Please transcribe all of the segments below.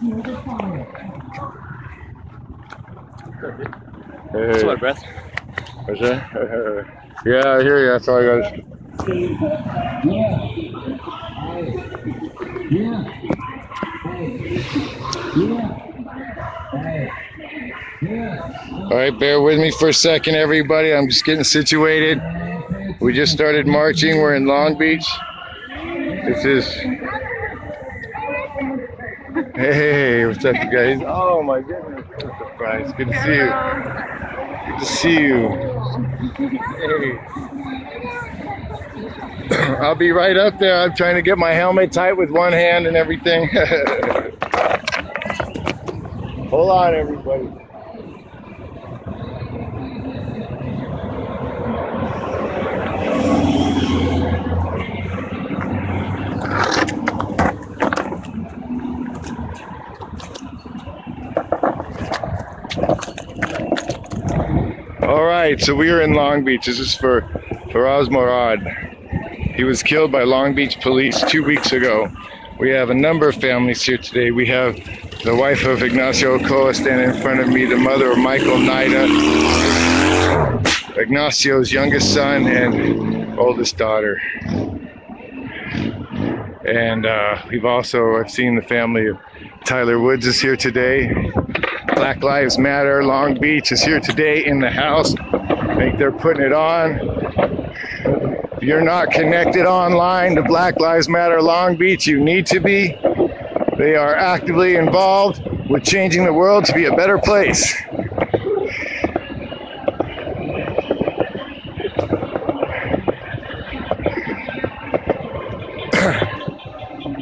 Hey. That's my breath. What's that? Yeah, I hear you. That's all I got. All right, bear with me for a second, everybody. I'm just getting situated. We just started marching. We're in Long Beach. This is. Hey, what's up, you guys? Oh my goodness, what a surprise! Good to see you. Good to see you. Hey. I'll be right up there. I'm trying to get my helmet tight with one hand and everything. Hold on, everybody. All right, so we are in Long Beach. This is for Faraz Morad. He was killed by Long Beach police 2 weeks ago. We have a number of families here today. We have the wife of Ignacio Ochoa standing in front of me, the mother of Michael Naida, Ignacio's youngest son and oldest daughter. And I've seen the family of Tyler Woods is here today. Black Lives Matter Long Beach is here today in the house. I think they're putting it on. If you're not connected online to Black Lives Matter Long Beach, you need to be. They are actively involved with changing the world to be a better place.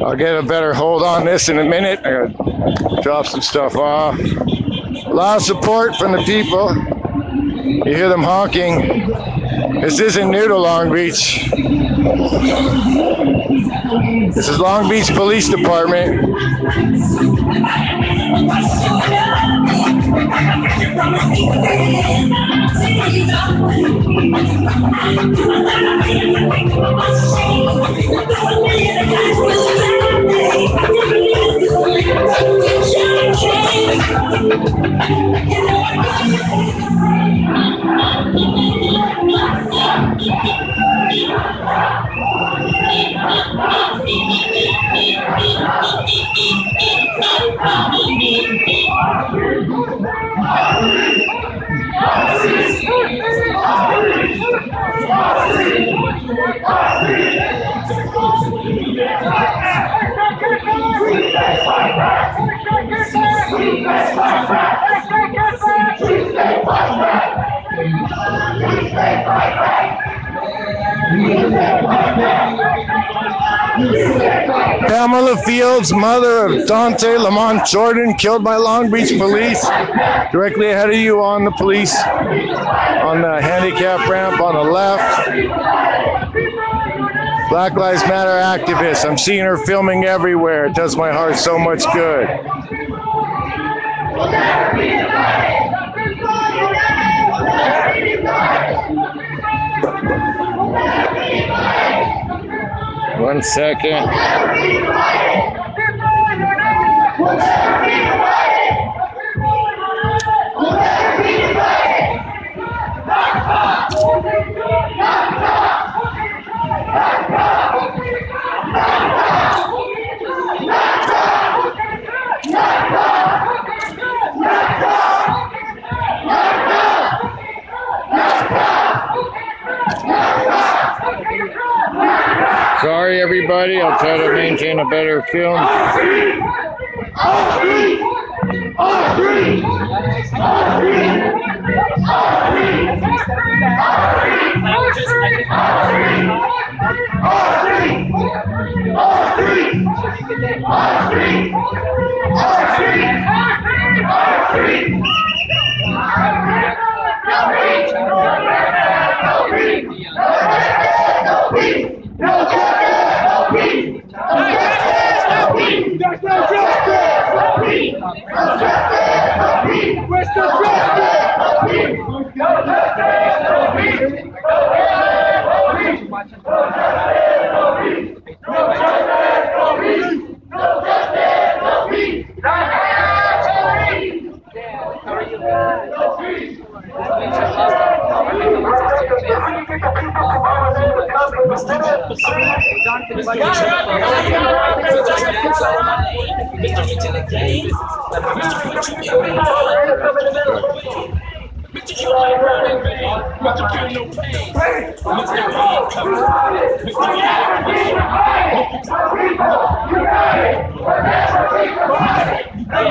I'll get a better hold on this in a minute. I gotta drop some stuff off. A lot of support from the people. You hear them honking. This isn't new to Long Beach. This is Long Beach Police Department. Pamela Fields, mother of Dante Lamont Jordan, killed by Long Beach police. Directly ahead of you on the police, on the handicap ramp on the left. Black Lives Matter activist. I'm seeing her filming everywhere. It does my heart so much good. One second. Sorry, everybody. I'll try to maintain a better film.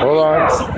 Hold on.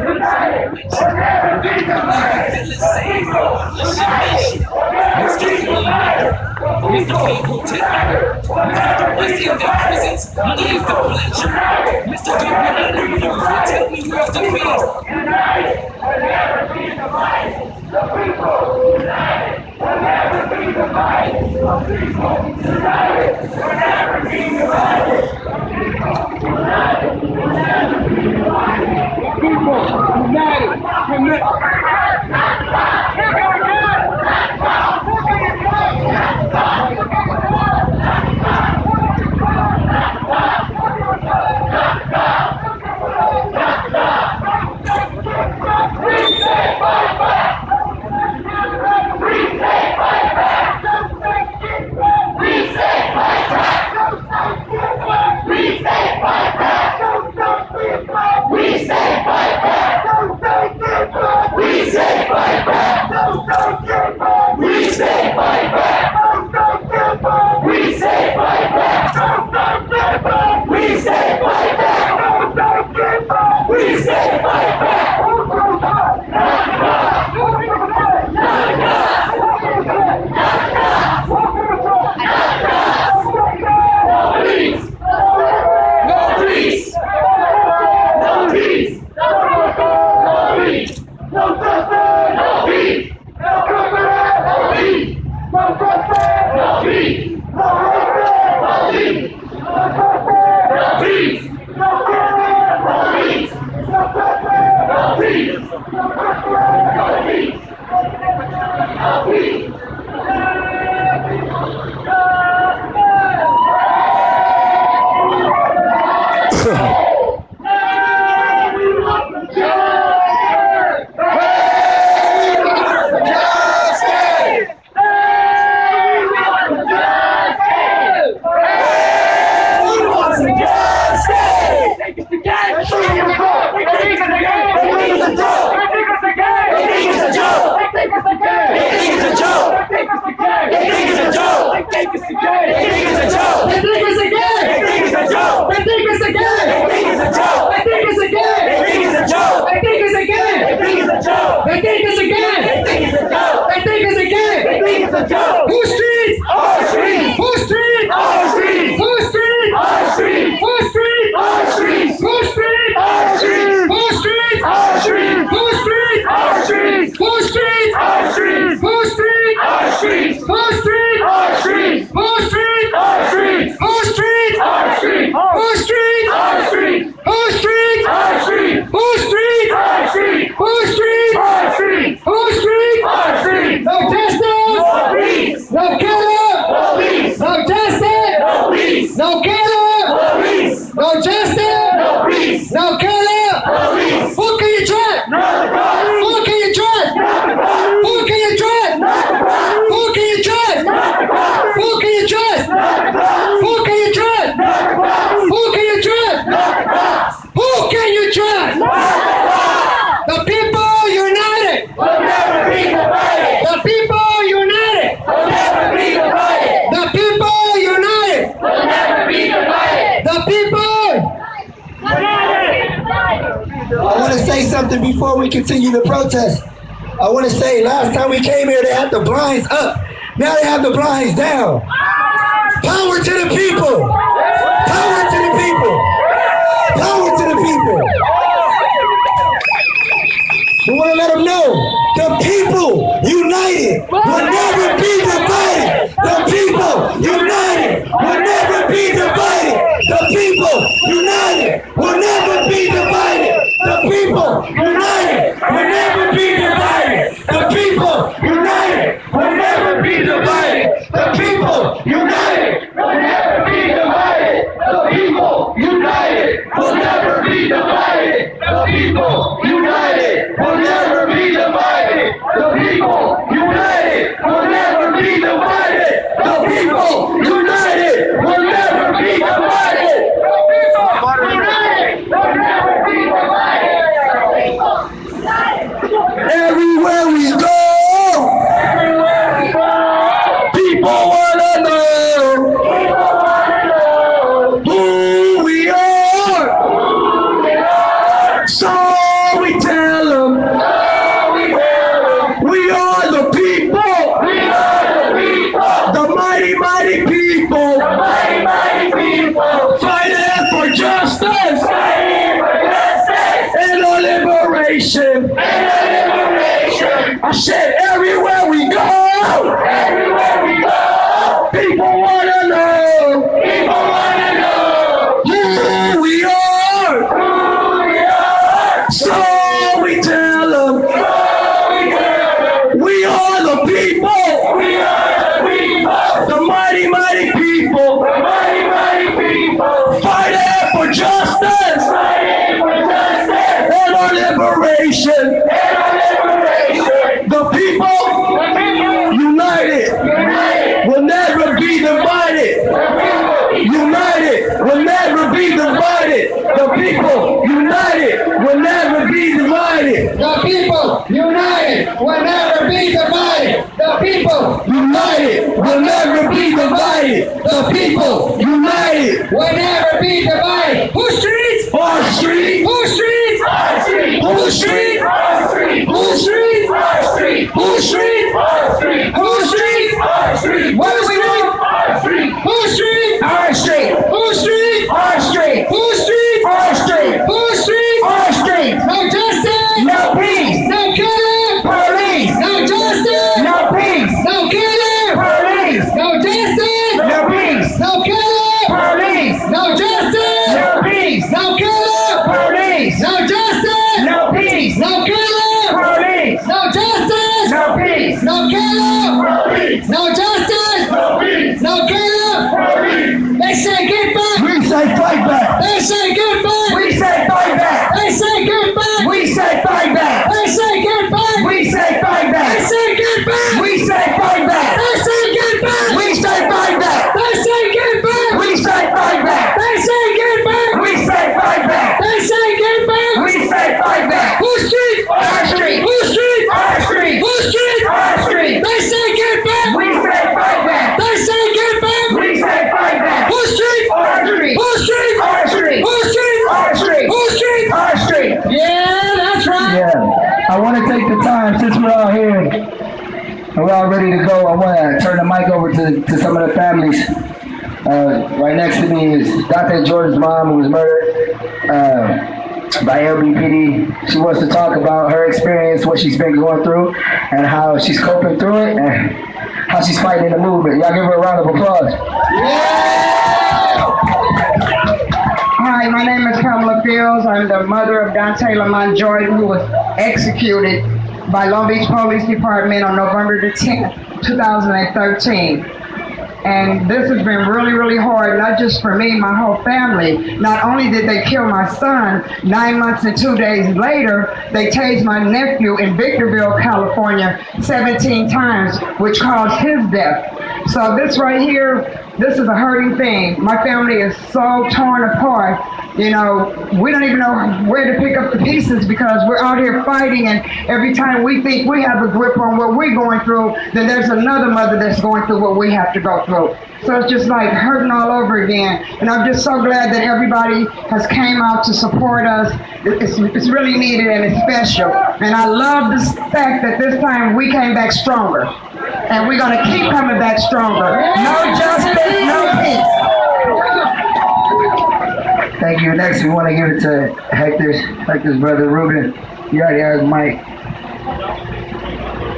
Before we continue the protest, I want to say last time we came here they had the blinds up. Now they have the blinds down. Power to the people. Power to the people. Power to the people. We want to let them know the people united will never be divided. The people united will never be divided. The people united will never be divided. The people united will never be divided. The people united will never be divided. The people united will never be divided. The people united will never be divided. The people united will never be divided. The people liberation. I said everywhere we go. People wanna know. Who we are. So we tell them. We are the people. The mighty, mighty people. Fighting for justice. And our liberation. The people united will never be divided. United will never be divided. The people united will never be divided. The people united will never be divided. The people United will never be divided. The people united. will never be divided. Whose streets? Our street. Whose streets? Whose street? Whose street? Whose street? Whose street? Whose street? What do we want? Whose street? Our street. Whose street? Our street. Whose street? Our street. Whose street? Our street. No justice. No peace. No killing. Police. No justice. No peace. No killing. Police. No justice. No peace. No killing. Police. No justice. No peace. No killing. Police. No justice. No peace. No killing. Police. No justice. No peace. No killing. Police. No justice. No peace. No killing. Police. They say get back. We say fight back. They say get back. We say fight back. They say get back. We say fight back. They say get back. We say fight They back. say get back. We say fight back. They say get back. We say fight back. They say get back. We say fight back. They say get back. We say fight back. They say get back. We say fight back. Whose street? Our street. Whose street? Our street. Whose street? Our street. They say get back. We say fight back. They say get back. We say fight back. Whose street? Our street. Whose street? Our street. Whose street? Our street. Whose street? Our street. Yeah, that's right. Yeah, I want to take the time, since we're all here and we're all ready to go, I want to turn the mic over to some of the families. Right next to me is Dr. Jordan's mom, who was murdered by LBPD. She wants to talk about her experience, what she's been going through, and how she's coping through it, and how she's fighting in the movement. Y'all give her a round of applause. Hi, my name is Pamela Fields. I'm the mother of Dante Lamont Jordan, who was executed by Long Beach Police Department on November the 10th, 2013. And this has been really, really hard, not just for me, my whole family. Not only did they kill my son, 9 months and 2 days later, they tased my nephew in Victorville, California, 17 times, which caused his death. So this right here, this is a hurting thing. My family is so torn apart. You know, we don't even know where to pick up the pieces because we're out here fighting, and every time we think we have a grip on what we're going through, then there's another mother that's going through what we have to go through. So it's just like hurting all over again. And I'm just so glad that everybody has came out to support us. It's really needed and it's special. And I love the fact that this time we came back stronger. And we're gonna keep coming back stronger. No justice, no peace. Thank you. Next, we want to give it to Hector's brother, Ruben. You already have the mic.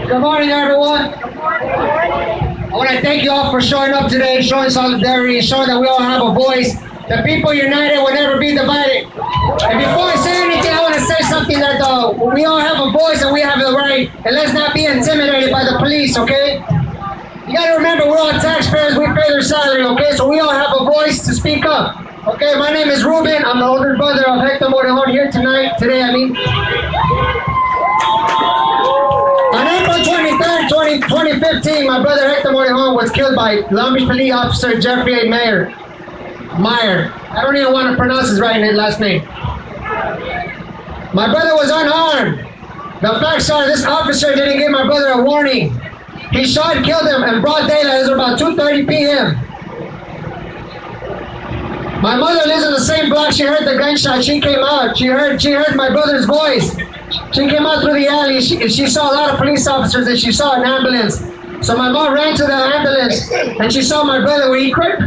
Good morning, everyone. I want to thank you all for showing up today, showing solidarity, showing that we all have a voice. The people united will never be divided. And before I say anything, I want to say something that we all have a voice and we have the right. And let's not be intimidated by the police, okay? You got to remember, we're all taxpayers. We pay their salary, okay? So we all have a voice to speak up. Okay, my name is Ruben. I'm the older brother of Hector Morejon here today. On April 23rd, 2015, my brother Hector Morejon was killed by Long Beach Police Officer Jeffrey A. Meyer. I don't even want to pronounce his last name. My brother was unarmed. The facts are this officer didn't give my brother a warning. He shot and killed him in broad daylight. It was about 2:30 p.m. My mother lives in the same block. She heard the gunshot. She came out. She heard my brother's voice. She came out through the alley. She saw a lot of police officers and she saw an ambulance. So my mom ran to the ambulance and she saw my brother where he quit.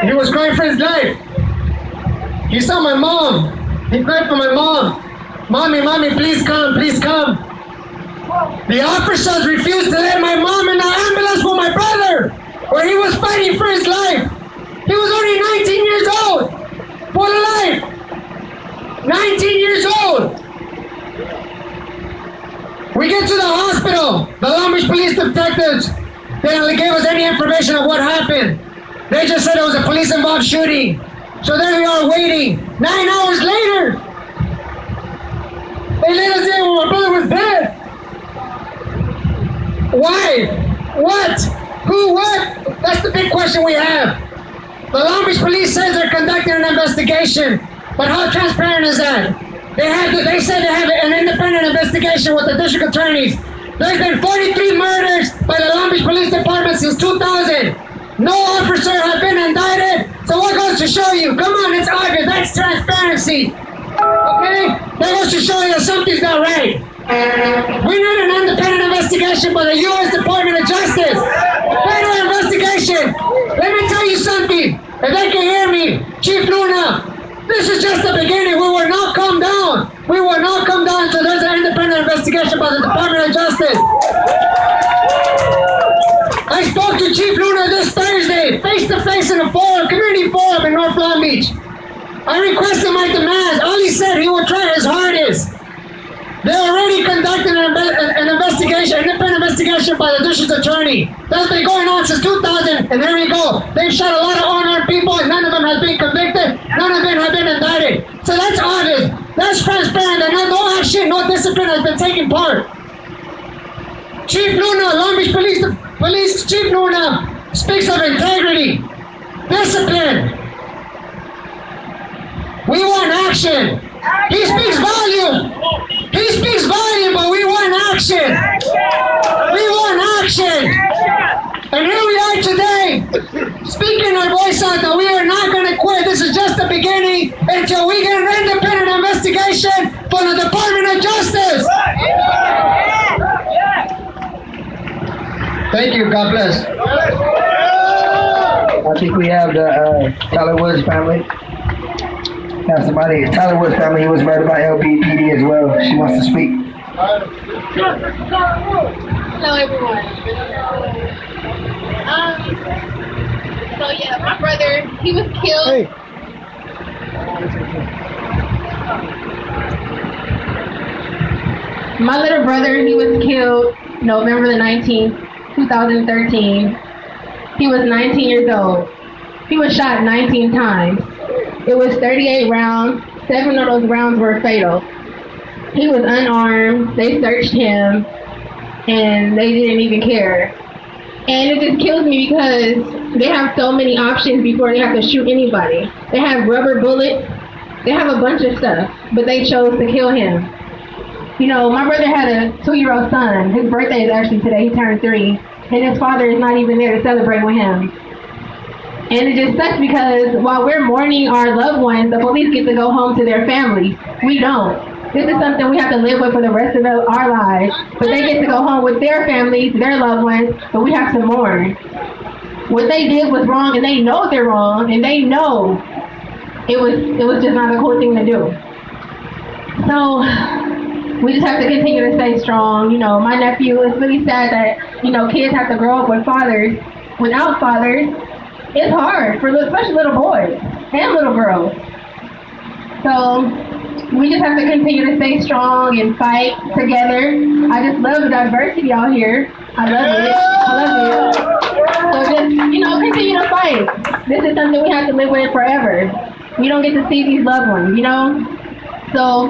He was crying for his life. He saw my mom. He cried for my mom. Mommy, mommy, please come, please come. The officers refused to let my mom in the ambulance with my brother, where he was fighting for his life. He was only 19 years old, full of life. 19 years old. We get to the hospital. The Long Beach police detectives, they didn't give us any information of what happened. They just said it was a police-involved shooting. So there we are waiting. 9 hours later, they let us in when my brother was dead. Why? What? Who? What? That's the big question we have. The Long Beach police says they're conducting an investigation, but how transparent is that? They said they have an independent investigation with the district attorneys. There's been 43 murders by the Long Beach Police Department since 2000. No officer has been indicted. So what goes to show you? Come on, it's obvious. That's transparency. Okay? That goes to show you that something's not right. We need an independent investigation by the U.S. Department of Justice. Federal investigation. Let me tell you something. If they can hear me, Chief Luna, this is just the beginning. We will not come down. We will not come down until there's an independent investigation by the Department of Justice. I spoke to Chief Luna this Thursday, face-to-face in a forum, community forum in North Long Beach. I requested my demands. All he said, he will try his hardest. They're already conducting an investigation, an independent investigation by the district attorney. That's been going on since 2000, and there we go. They've shot a lot of unarmed people, and none of them have been convicted. None of them have been indicted. So that's obvious. That's transparent, and no action, no discipline has been taking part. Chief Luna, Long Beach Police Chief Luna speaks of integrity, discipline. We want action. He speaks volume. He speaks volume, but we want action. We want action. And here we are today, speaking our voice out that we are not going to quit. This is just the beginning until we get an independent investigation from the Department of Justice. Thank you. God bless. I think we have the Tyler Woods family. Have somebody, Tyler Woods family, he was murdered by LBPD as well. She wants to speak. Hello everyone. So yeah, my brother, he was killed. Hey. My little brother, he was killed November the 19th, 2013. He was 19 years old. He was shot 19 times. It was 38 rounds. 7 of those rounds were fatal. He was unarmed. They searched him, and they didn't even care. And it just kills me because they have so many options before they have to shoot anybody. They have rubber bullets. They have a bunch of stuff, but they chose to kill him. You know, my brother had a 2-year-old son. His birthday is actually today. He turned 3. And his father is not even there to celebrate with him. And it just sucks because while we're mourning our loved ones, the police get to go home to their families. We don't. This is something we have to live with for the rest of our lives. But they get to go home with their families, their loved ones, but we have to mourn. What they did was wrong, and they know they're wrong, and they know it was just not a cool thing to do. So we just have to continue to stay strong. You know, my nephew, it's really sad that, you know, kids have to grow up with fathers. Without fathers, it's hard for especially little boys and little girls. So we just have to continue to stay strong and fight together. I just love the diversity out here. I love it. I love it. So just, you know, continue to fight. This is something we have to live with forever. We don't get to see these loved ones, you know? So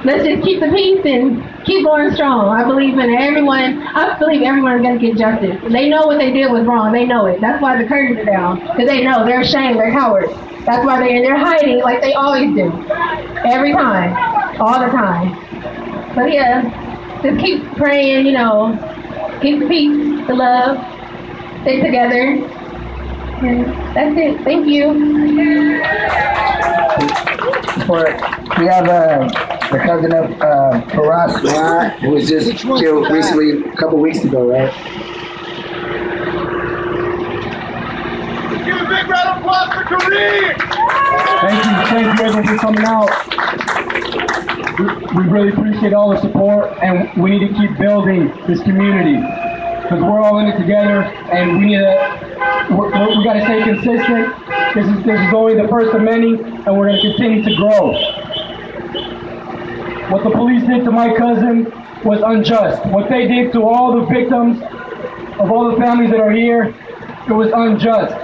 let's just keep the peace and keep going strong. I believe everyone is going to get justice. They know what they did was wrong. They know it. That's why the curtains are down. Because they know. They're ashamed. They're cowards. That's why they're hiding like they always do. Every time. All the time. But yeah, just keep praying, you know. Keep the peace, the love. Stay together. And that's it. Thank you. We have the cousin of Faraz Rod, who was just killed recently, a couple weeks ago, right? Give a big round of applause for Thank you everyone for coming out. We really appreciate all the support, and we need to keep building this community because we're all in it together, and we got to stay consistent. This is only the first of many, and we're going to continue to grow. What the police did to my cousin was unjust. What they did to all the victims of all the families that are here, it was unjust.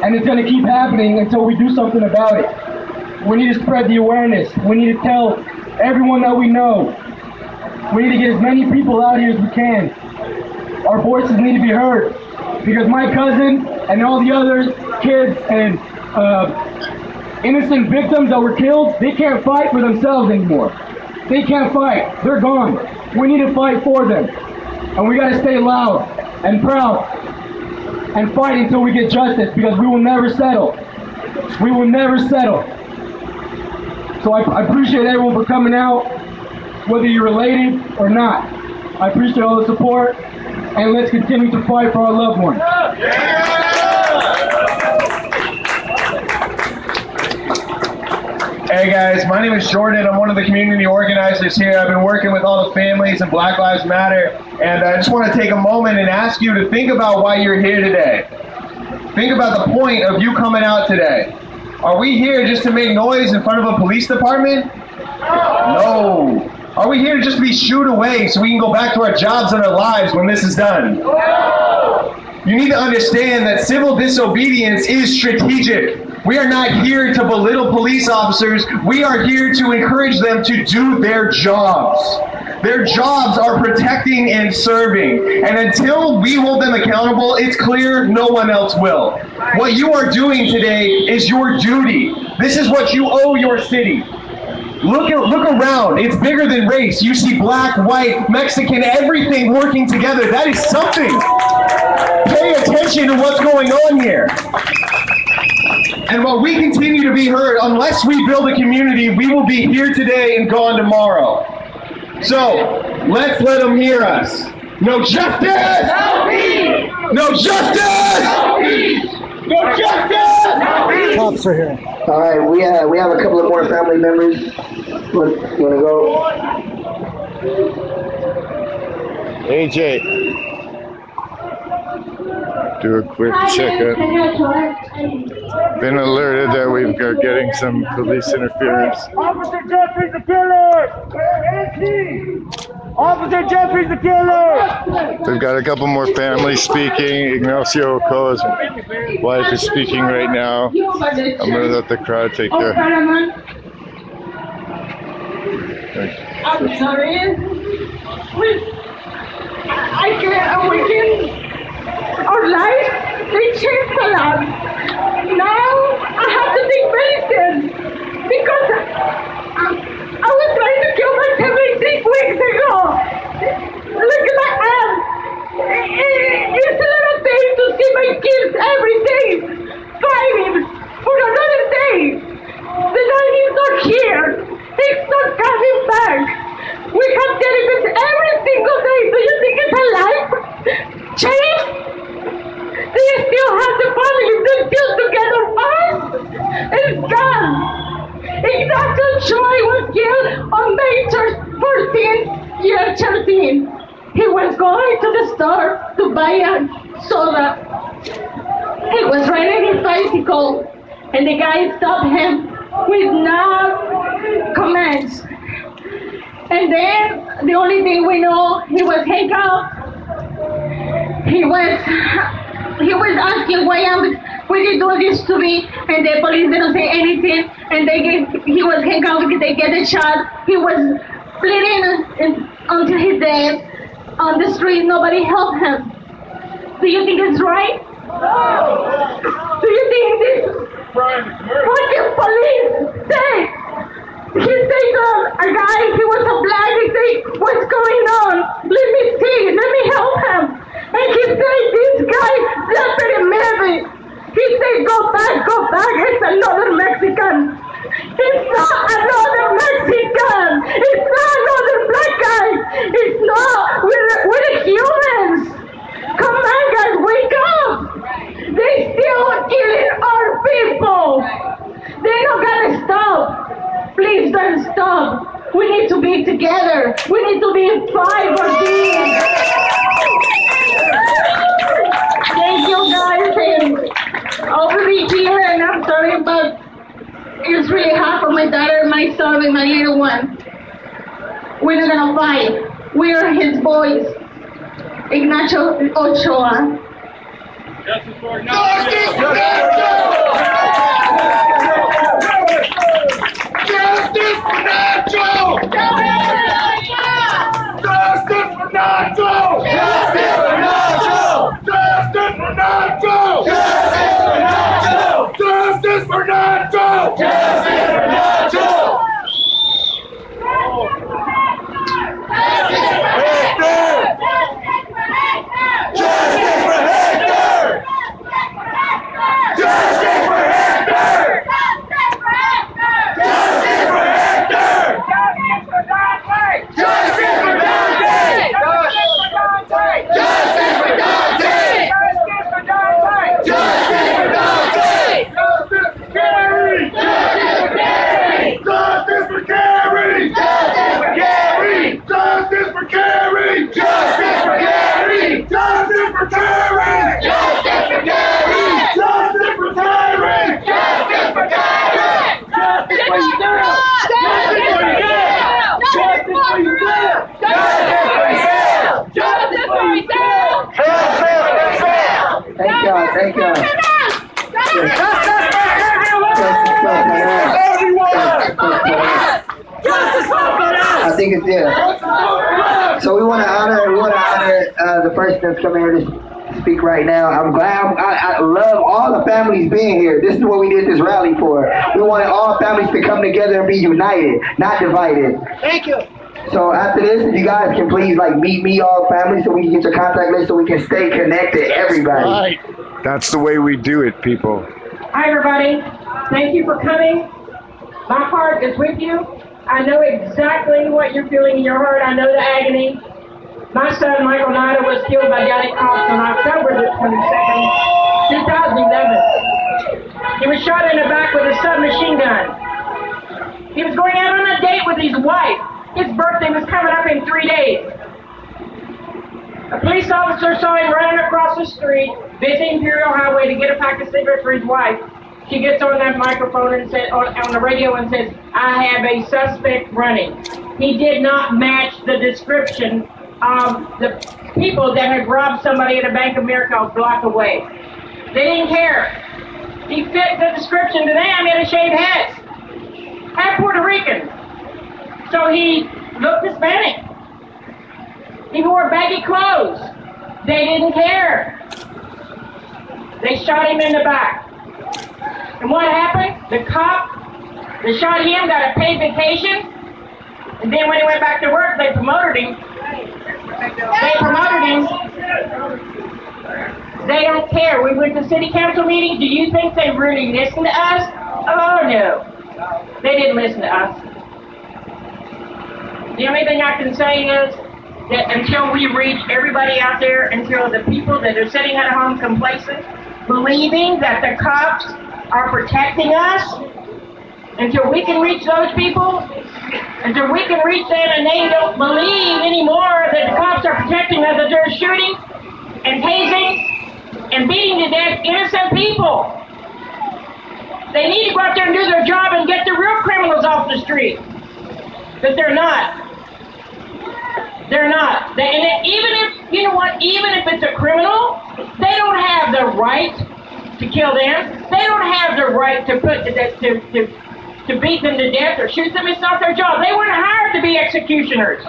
And it's going to keep happening until we do something about it. We need to spread the awareness. We need to tell everyone that we know. We need to get as many people out here as we can. Our voices need to be heard. Because my cousin and all the other kids and innocent victims that were killed, they can't fight for themselves anymore. They can't fight. They're gone. We need to fight for them. And we got to stay loud and proud and fight until we get justice, because we will never settle. We will never settle. So I appreciate everyone for coming out, whether you're related or not. I appreciate all the support, and let's continue to fight for our loved ones. Hey guys, my name is Jordan. I'm one of the community organizers here. I've been working with all the families in Black Lives Matter, and I just want to take a moment and ask you to think about why you're here today. Think about the point of you coming out today. Are we here just to make noise in front of a police department? No. Are we here just to be shooed away so we can go back to our jobs and our lives when this is done? You need to understand that civil disobedience is strategic. We are not here to belittle police officers. We are here to encourage them to do their jobs. Their jobs are protecting and serving. And until we hold them accountable, it's clear no one else will. What you are doing today is your duty. This is what you owe your city. Look around. It's bigger than race. You see black, white, Mexican, everything working together. That is something. Pay attention to what's going on here. And while we continue to be heard, unless we build a community, we will be here today and gone tomorrow. So, let's let them hear us. No justice! No peace! No justice! No peace! No justice! No peace! Cops are here. All right, we have a couple of more family members. You want to go? AJ, do a quick checkup. Been alerted that we've got getting some police interference. Officer Jeffrey's the killer! Where is he? Officer Jeffrey's the killer! We've got a couple more families speaking. Ignacio Ochoa's wife is speaking right now. I'm going to let the crowd take their... I'm sorry. I can't awaken our life. They changed a lot. Now I have to take medicine because I was trying to kill myself like 6 weeks ago. Look at my arm. It's a little pain to see my kids every day fighting for another day. The night is not here. It's not coming back. We have therapist every single day. Do you think it's a life change? They still have the family. They still together. Us is gone. Ignacio Choi was killed on May 14th, year 13. He was going to the store to buy a soda. He was riding his bicycle, and the guy stopped him with no commands. And then the only thing we know, he was handcuffed. He was asking why you do this to me, and the police didn't say anything. And he was handcuffed because they get a shot. He was bleeding until he's dead on the street. Nobody helped him. Do you think it's right? No. Do you think this fucking police say? He said a guy, he was a black, he said, what's going on? Let me see, let me help him. And he said, this guy, Deputy Mary, he said, go back, it's another Mexican. It's not another Mexican. It's not another black guy. It's not, we're humans. Come on guys, wake up. They still killing our people. together. We need to be 5 or team. Thank you guys, and over the year, and I'm sorry, but it's really hard for my daughter, my son, and my little one. We're not gonna fight. We are his boys. Ignacio Ochoa. Justice for Nacho! Justice for Nacho! Justice for Nacho! Justice for Nacho! Justice for Nacho! Justice for Nacho! Justice for Nacho! Justice for Nacho! Justice for Hector! Justice for Hector! Justice for Hector! Justice for Dante! Justice for Dante! Justice for Dante! Justice for Gary! Justice for Gary! Justice for Gary! Justice for Gary! Justice for Gary! Justice for Gary! Justice for Gary! Justice for Gary! Justice for Gary! Justice for Gary! Justice for you do! Justice for you do! Justice for you do! Justice for you! Justice for you do! Justice for you! Thank God, thank God. Justice for everyone! Justice for us! I think it's there. So we want to honor the person that's coming here to speak right now. I'm glad. I love all the families being here. This is what we did this rally for. We wanted all families to come together and be united, not divided. Thank you. So after this, if you guys can please meet me, all families, so we can get your contact list, so we can stay connected, everybody. That's the way we do it, people. Hi, everybody. Thank you for coming. My heart is with you. I know exactly what you're feeling in your heart. I know the agony. My son, Michael Nida, was killed by Daddy Cox on October the 22nd, 2011. He was shot in the back with a submachine gun. He was going out on a date with his wife. His birthday was coming up in 3 days. A police officer saw him running across the street, busy Imperial Highway, to get a pack of cigarettes for his wife. She gets on that microphone and said, on the radio, and says, "I have a suspect running." He did not match the description of the people that had robbed somebody at a Bank of America a block away. They didn't care. He fit the description to them. He had a shaved head. Half Puerto Rican. So he looked Hispanic. He wore baggy clothes. They didn't care. They shot him in the back. And what happened? The cop that shot him got a paid vacation. And then when he went back to work, they promoted him. They don't care. We went to city council meetings. Do you think they really listened to us? Oh, no. They didn't listen to us. The only thing I can say is that until we reach everybody out there, until the people that are sitting at home complacent, believing that the cops are protecting us, until we can reach those people, until we can reach them and they don't believe anymore that the cops are protecting us, that they're shooting and tasing and beating to death innocent people. They need to go out there and do their job and get the real criminals off the street. But they're not. They're not. Even if, you know what, even if it's a criminal, they don't have the right to kill them. They don't have the right to beat them to death or shoot them. It's not their job. They weren't hired to be executioners.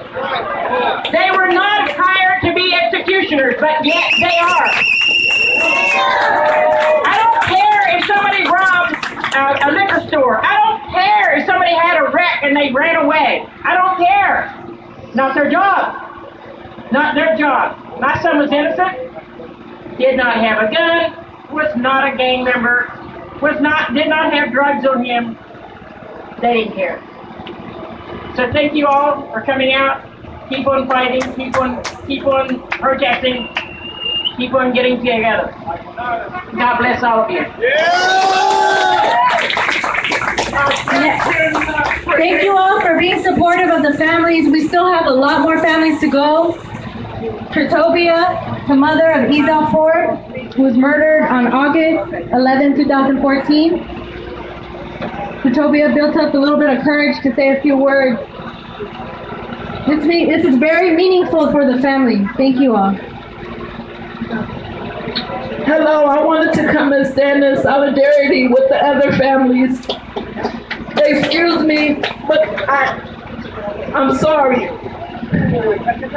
They were not hired to be executioners, but yet they are. I don't care if somebody robbed a liquor store. I don't care if somebody had a wreck and they ran away. I don't care. Not their job. Not their job. My son was innocent. Did not have a gun. Was not a gang member. Did not have drugs on him. They didn't care. So thank you all for coming out. Keep on fighting. Keep on protesting. Keep on getting together. God bless all of you. Yeah! Thank you all for being supportive of the families. We still have a lot more families to go. Tritobia, the mother of Eza Ford, who was murdered on August 11, 2014. Tritobia built up a little bit of courage to say a few words. This is very meaningful for the family. Thank you all. Hello, I wanted to come and stand in solidarity with the other families. Excuse me, but I'm sorry. As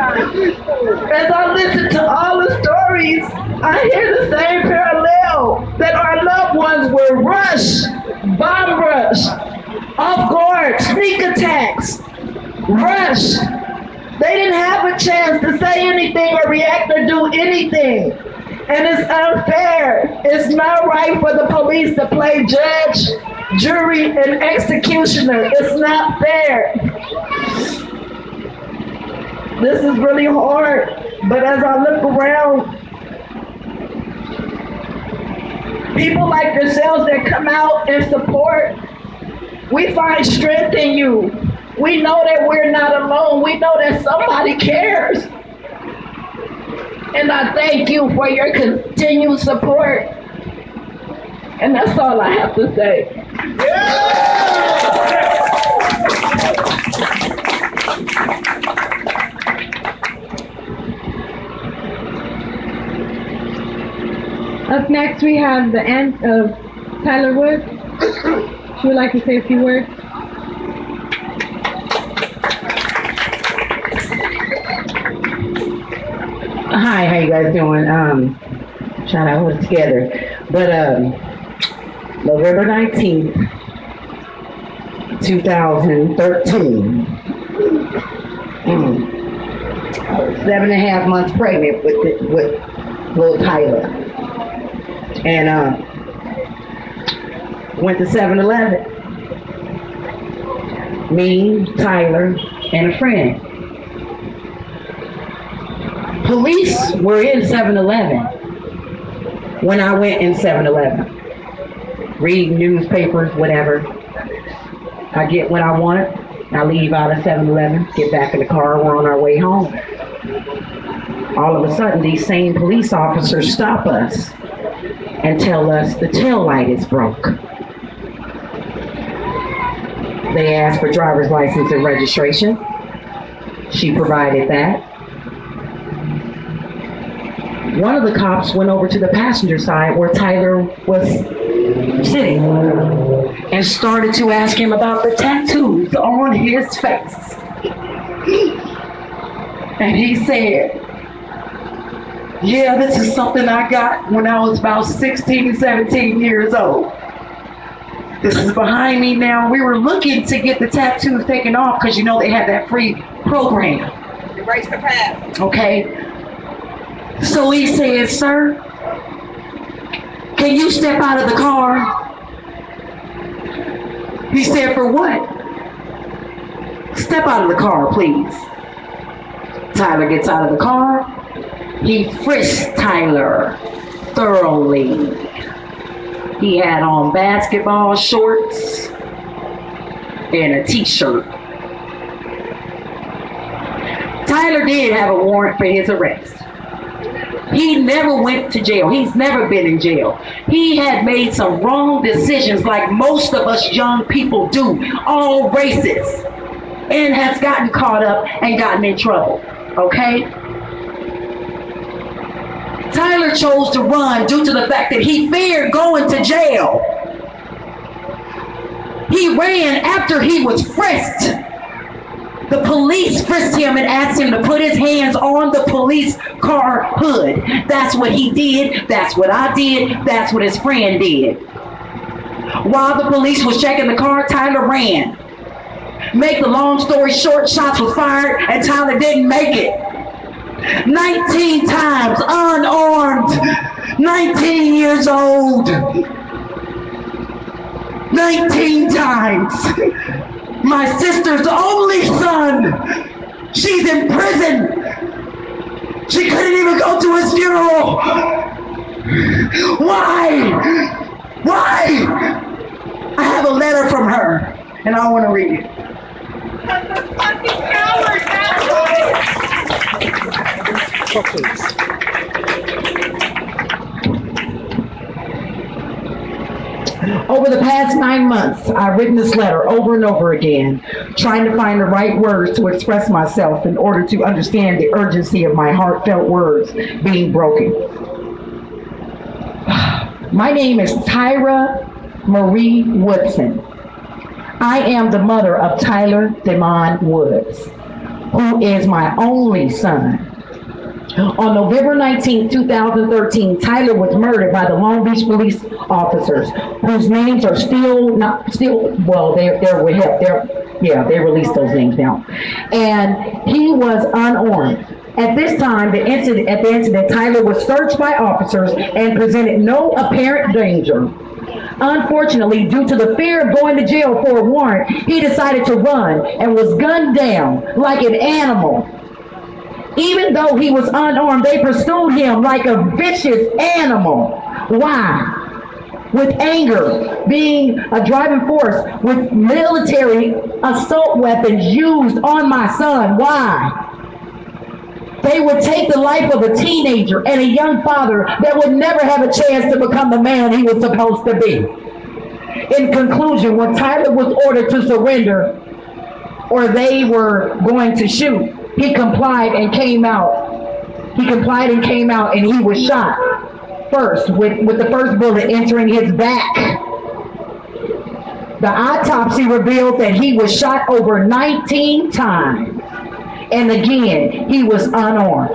I listen to all the stories, I hear the same parallel, that our loved ones were rushed, bomb rushed, off guard, sneak attacks, rushed. They didn't have a chance to say anything or react or do anything. And it's unfair. It's not right for the police to play judge, jury, and executioner. It's not fair. This is really hard, but as I look around, people like yourselves that come out and support, we find strength in you. We know that we're not alone. We know that somebody cares. And I thank you for your continued support. And that's all I have to say. Up next, we have the aunt of Tyler Woods. She would like to say a few words. Hi, how you guys doing? Trying to hold it together. But November 19th, 2013, 7.5 months pregnant with little Tyler. And went to 7-Eleven. Me, Tyler, and a friend. Police were in 7-Eleven when I went in 7-Eleven. Reading newspapers, whatever. I get what I want. I leave out of 7-Eleven, get back in the car, we're on our way home. All of a sudden, these same police officers stop us and tell us the tail light is broke. They asked for driver's license and registration. She provided that. One of the cops went over to the passenger side where Tyler was sitting and started to ask him about the tattoos on his face. And he said, yeah, this is something I got when I was about 16, 17 years old. This is behind me now. We were looking to get the tattoos taken off because you know they had that free program. Erase the past. Okay. So he said, sir, can you step out of the car? He said, for what? Step out of the car, please. Tyler gets out of the car. He frisked Tyler thoroughly. He had on basketball shorts and a t-shirt. Tyler did have a warrant for his arrest. He never went to jail. He's never been in jail. He had made some wrong decisions like most of us young people do, all races, and has gotten caught up and gotten in trouble, okay? Tyler chose to run due to the fact that he feared going to jail. He ran after he was frisked. The police frisked him and asked him to put his hands on the police car hood. That's what he did. That's what I did. That's what his friend did. While the police was checking the car, Tyler ran. Make the long story short, shots were fired and Tyler didn't make it. 19 times, unarmed, 19 years old. 19 times. My sister's only son, she's in prison. She couldn't even go to his funeral. Why? Why? I have a letter from her, and I want to read it. Over the past 9 months, I've written this letter over and over again, trying to find the right words to express myself in order to understand the urgency of my heartfelt words being broken. My name is Tyra Marie Woodson. I am the mother of Tyler Demond Woods, who is my only son. On November 19, 2013, Tyler was murdered by the Long Beach police officers, whose names are they released those names now. And he was unarmed. At this time, the incident, Tyler was searched by officers and presented no apparent danger. Unfortunately, due to the fear of going to jail for a warrant, he decided to run and was gunned down like an animal. Even though he was unarmed, they pursued him like a vicious animal. Why? With anger being a driving force, with military assault weapons used on my son. Why? They would take the life of a teenager and a young father that would never have a chance to become the man he was supposed to be. In conclusion, when Tyler was ordered to surrender, or they were going to shoot, he complied and came out. And he was shot first with the first bullet entering his back. The autopsy revealed that he was shot over 19 times. And again, he was unarmed.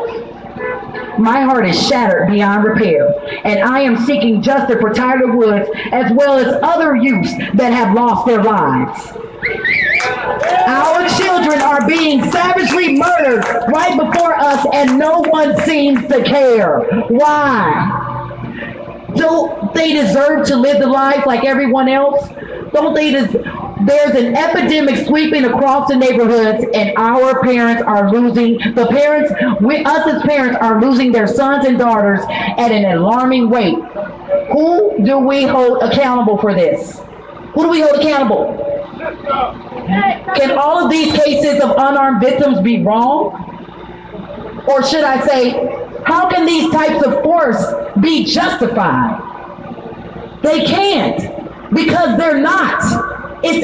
My heart is shattered beyond repair, and I am seeking justice for Tyler Woods as well as other youths that have lost their lives. Our children are being savagely murdered right before us, and no one seems to care. Why? Don't they deserve to live the life like everyone else? Don't they There's an epidemic sweeping across the neighborhoods, and our parents are losing, us as parents are losing their sons and daughters at an alarming rate. Who do we hold accountable for this? Who do we hold accountable? Can all of these cases of unarmed victims be wrong? Or should I say, how can these types of force be justified? They can't, because they're not. It's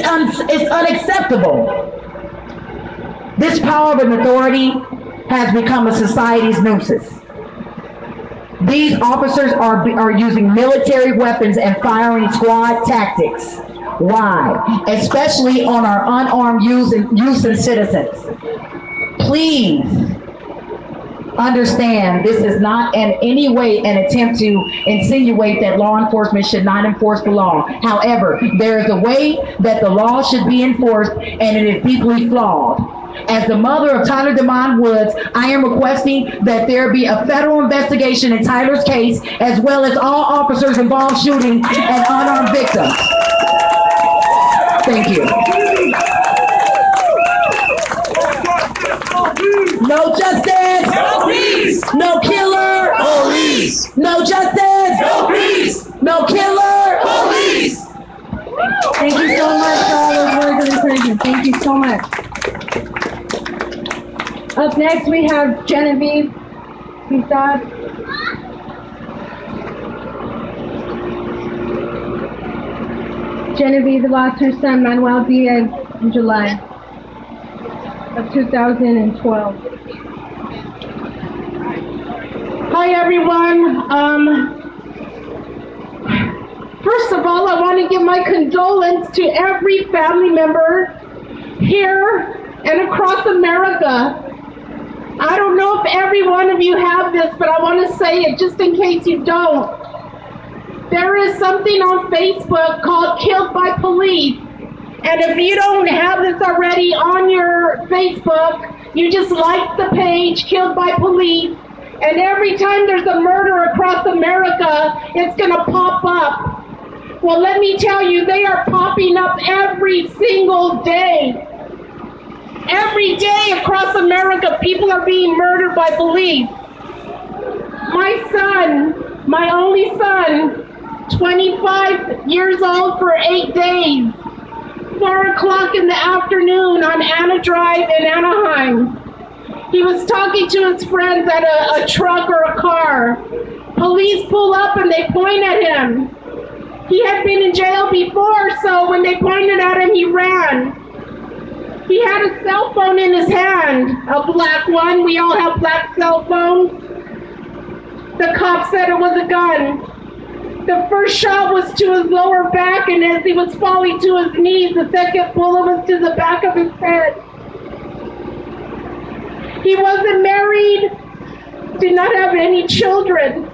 unacceptable. This power of authority has become a society's nuisance. These officers are using military weapons and firing squad tactics. Why? Especially on our unarmed youth and citizens. Please understand, this is not in any way an attempt to insinuate that law enforcement should not enforce the law. However, there is a way that the law should be enforced, and it is deeply flawed. As the mother of Tyler Demond Woods, I am requesting that there be a federal investigation in Tyler's case, as well as all officers involved shooting and unarmed victims. Thank you. No justice! No peace! No killer! Police! No justice! No peace! No killer! Police! Thank you so much for all those words of encouragement. Thank you so much. Up next, we have Genevieve. Genevieve lost her son, Manuel Diaz, in July of 2012. Hi, everyone. First of all, I want to give my condolence to every family member here and across America. I don't know if every one of you have this, but I want to say it just in case you don't. There is something on Facebook called Killed by Police. And if you don't have this already on your Facebook, you just like the page, Killed by Police. And every time there's a murder across America, it's going to pop up. Well, let me tell you, they are popping up every single day. Every day across America, people are being murdered by police. My son, my only son, 25 years old for 8 days. 4 o'clock in the afternoon on Anna Drive in Anaheim. He was talking to his friends at a truck or a car. Police pull up and they point at him. He had been in jail before, so when they pointed at him, he ran. He had a cell phone in his hand, a black one. We all have black cell phones. The cop said it was a gun. The first shot was to his lower back, and as he was falling to his knees, the second bullet was to the back of his head. He wasn't married, did not have any children.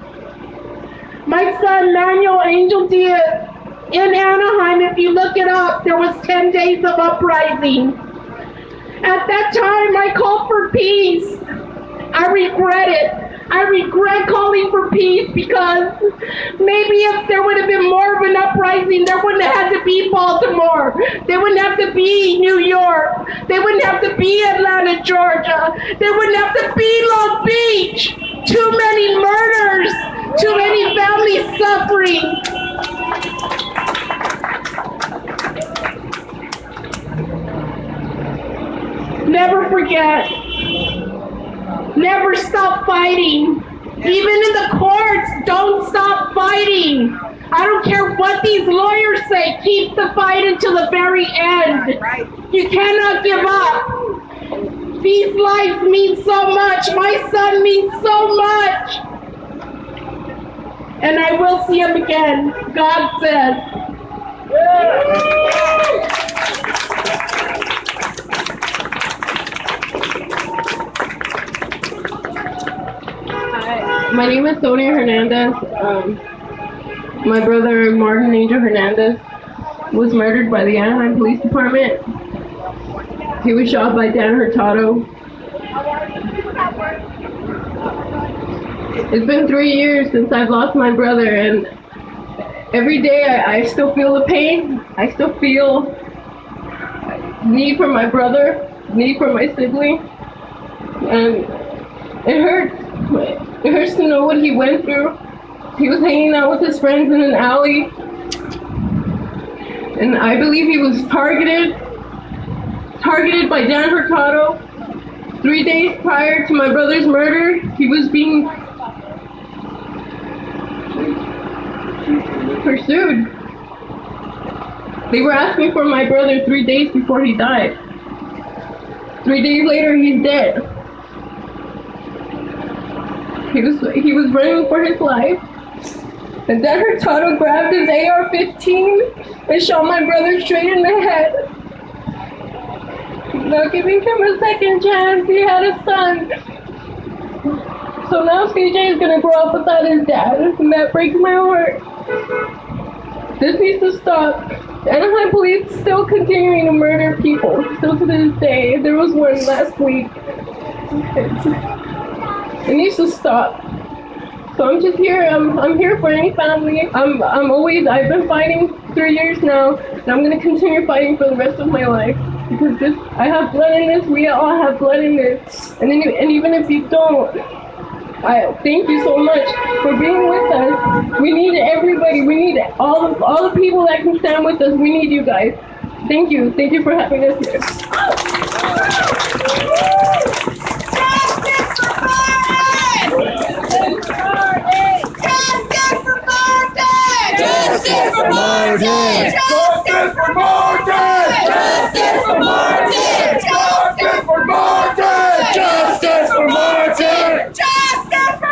My son, Manuel Angel Diaz, in Anaheim, if you look it up, there was 10 days of uprising. At that time, I called for peace. I regret it. I regret calling for peace because maybe if there would have been more of an uprising, there wouldn't have had to be Baltimore. They wouldn't have to be New York. They wouldn't have to be Atlanta, Georgia. They wouldn't have to be Long Beach. Too many murders. Too many families suffering. Never forget. Never stop fighting. Even in the courts, don't stop fighting. I don't care what these lawyers say. Keep the fight until the very end. You cannot give up. These lives mean so much. My son means so much. And I will see him again. God says. My name is Sonia Hernandez. My brother, Martin Angel Hernandez, was murdered by the Anaheim Police Department. He was shot by Dan Hurtado. It's been 3 years since I've lost my brother, and every day I still feel the pain. I still feel need for my brother, need for my sibling, and it hurts. It hurts to know what he went through. He was hanging out with his friends in an alley, and I believe he was targeted by Dan Hurtado. 3 days prior to my brother's murder, he was being pursued. They were asking for my brother 3 days before he died. 3 days later, he's dead. He was running for his life. And then Hurtado grabbed his AR-15 and shot my brother straight in the head. Not giving him a second chance. He had a son. So now CJ is gonna grow up without his dad, and that breaks my heart. This needs to stop. Anaheim police still continuing to murder people, still to this day. There was one last week. It needs to stop. So I'm just here. I'm here for any family. I've been fighting 3 years now, and I'm gonna continue fighting for the rest of my life because I have blood in this. We all have blood in this. And even if you don't, I thank you so much for being with us. We need everybody. We need all the people that can stand with us. We need you guys. Thank you. Thank you for having us here. Justice for Martin! Justice for Martin! Justice for Martin! Justice for Martin! Justice for Martin! Justice for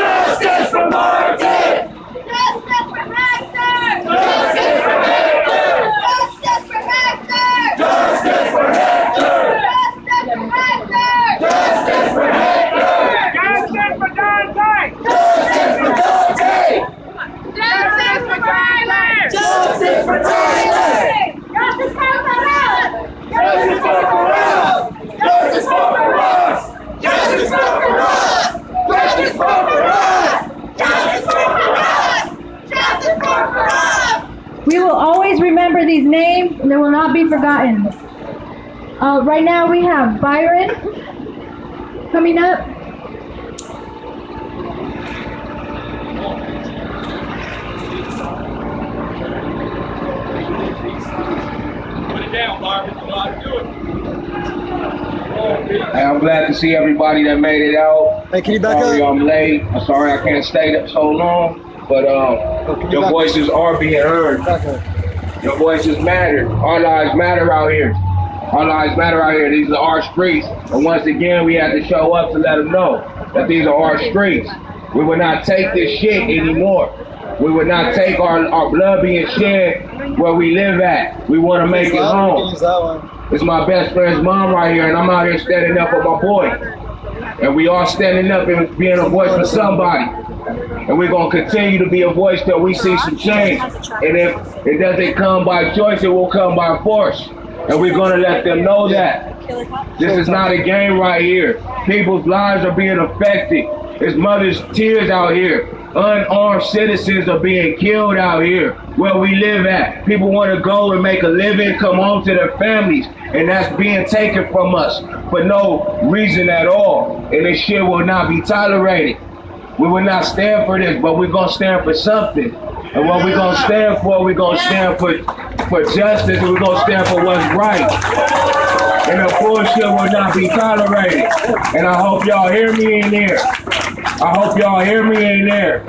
Martin! Justice for Martin! Justice for Hector! Justice for Hector! Justice for Hector! Justice for Hector! Justice for Hector! Justice for Hector! Justice for Dante! Justice for Dante! Justice for Tyler! Justice for Tyler! Justice for Perez! Justice for Perez! Justice for Perez! Justice for Perez! Justice for Perez! Justice for Perez! Justice for Perez! We will always remember these names, and they will not be forgotten. Right now we have Byron coming up. I'm glad to see everybody that made it out. Hey, can you back Sorry up? I'm late. I'm sorry I can't stay so long, but your voices are being heard. Your voices matter. Our lives matter out here. Our lives matter out here. These are our streets. And once again, we have to show up to let them know that these are our streets. We will not take this shit anymore. We would not take our blood being shed where we live at. We want to make it home. It's my best friend's mom right here, and I'm out here standing up for my boy. And we all standing up and being a voice for somebody. And we're going to continue to be a voice till we see some change. And if it doesn't come by choice, it will come by force. And we're going to let them know that. This is not a game right here. People's lives are being affected. There's mothers' tears out here. Unarmed citizens are being killed out here where we live at. People want to go and make a living, come home to their families, and that's being taken from us for no reason at all. And this shit will not be tolerated. We will not stand for this, but we're going to stand for something. And what we're going to stand for, we're going to stand for justice, and we're going to stand for what's right. And the bullshit will not be tolerated. And I hope y'all hear me in there. I hope y'all hear me in there.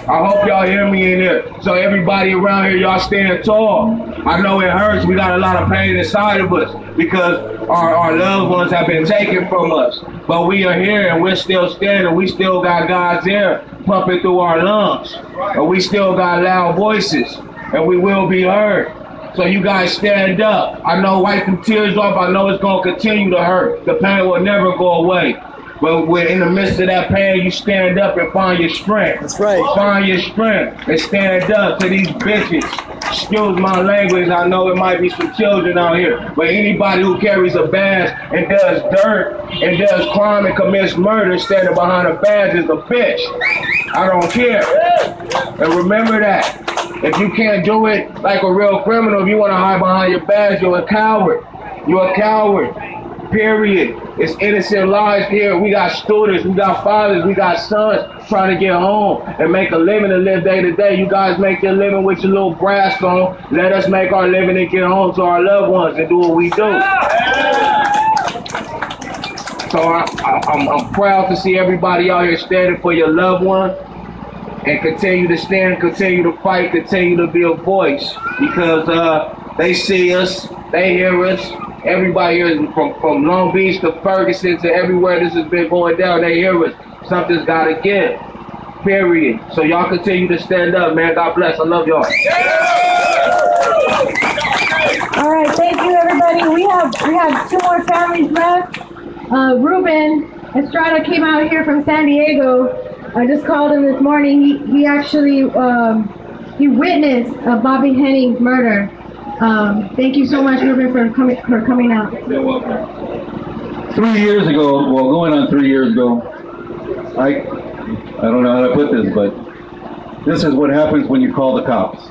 I hope y'all hear me in there. So everybody around here, y'all stand tall. I know it hurts. We got a lot of pain inside of us because our loved ones have been taken from us. But we are here and we're still standing. We still got God's air pumping through our lungs. And we still got loud voices. And we will be heard. So you guys stand up. I know, wipe them tears off. I know it's going to continue to hurt. The pain will never go away. But we're in the midst of that pain, you stand up and find your strength. That's right. Find your strength and stand up to these bitches. Excuse my language, I know it might be some children out here, but anybody who carries a badge and does dirt and does crime and commits murder standing behind a badge is a bitch. I don't care. And remember that. If you can't do it like a real criminal, if you want to hide behind your badge, you're a coward. You're a coward. Period. It's innocent lives here. We got students, we got fathers, we got sons trying to get home and make a living and live day to day. You guys make your living with your little brass on. Let us make our living and get home to our loved ones and do what we do. So I'm proud to see everybody out here standing for your loved one and continue to stand, continue to fight, continue to be a voice because they see us, they hear us. Everybody here from Long Beach to Ferguson to everywhere this has been going down, they hear us. Something's got to give, period. So y'all continue to stand up, man. God bless. I love y'all. All right, thank you, everybody. We have two more families left. Ruben Estrada came out here from San Diego. I just called him this morning. He actually he witnessed Bobby Henning's murder. Thank you so much, Ruben, for coming out. You're welcome. 3 years ago, well, going on 3 years ago, I don't know how to put this, but this is what happens when you call the cops.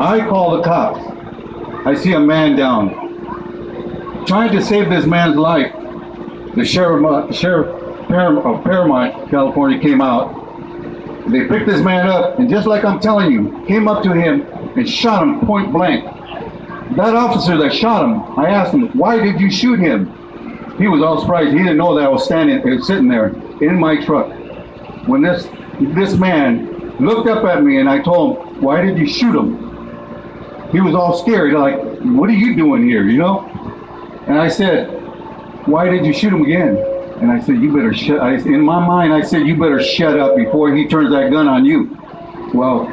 I call the cops. I see a man down, trying to save this man's life. The sheriff of Paramount, California, came out. They picked this man up, and just like I'm telling you, came up to him and shot him point blank. That officer that shot him, I asked him, why did you shoot him? He was all surprised. He didn't know that I was sitting there in my truck. When this man looked up at me and I told him, why did you shoot him? He was all scared, like, what are you doing here, you know? And I said, why did you shoot him again? And I said, you better shut, in my mind, I said, you better shut up before he turns that gun on you. Well,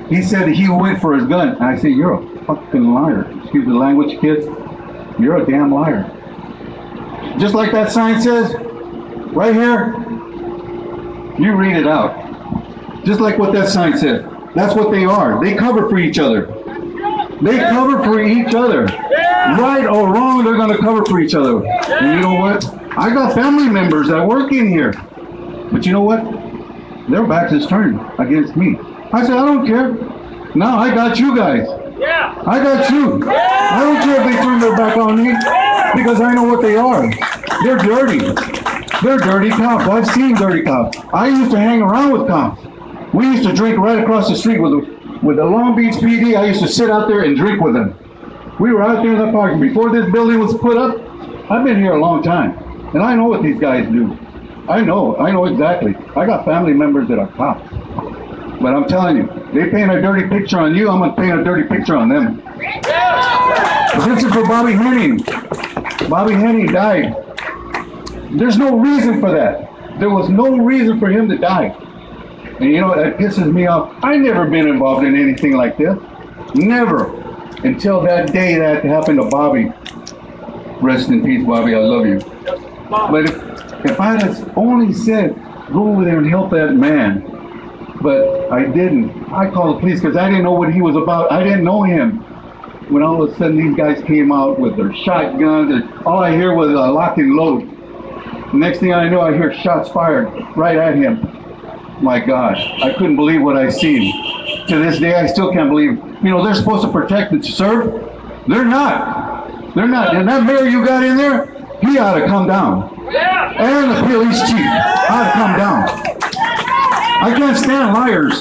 he said he went for his gun. And I said, you're a fucking liar. Excuse the language, kids. You're a damn liar. Just like that sign says, right here, you read it out. Just like what that sign said. That's what they are. They cover for each other. They cover for each other. Right or wrong, they're going to cover for each other. And you know what? I got family members that work in here. But you know what? Their back is turned against me. I said, I don't care. Now I got you guys. I got you. I don't care if they turn their back on me because I know what they are. They're dirty. They're dirty cops. I've seen dirty cops. I used to hang around with cops. We used to drink right across the street with the Long Beach PD. I used to sit out there and drink with them. We were out there in the park. Before this building was put up, I've been here a long time. And I know what these guys do. I know exactly. I got family members that are cops. But I'm telling you, they paint a dirty picture on you, I'm gonna paint a dirty picture on them. This is for Bobby Henning. Bobby Henning died. There's no reason for that. There was no reason for him to die. And you know, that pisses me off. I've never been involved in anything like this. Never. Until that day that happened to Bobby. Rest in peace, Bobby, I love you. But if I had only said, go over there and help that man, but I didn't. I called the police because I didn't know what he was about. I didn't know him. When all of a sudden these guys came out with their shotguns, and all I hear was a lock and load. Next thing I know, I hear shots fired right at him. My gosh, I couldn't believe what I seen. To this day, I still can't believe. You know, they're supposed to protect and serve. They're not. They're not. And that mayor you got in there, he ought to come down. And the police chief ought to come down. I can't stand liars.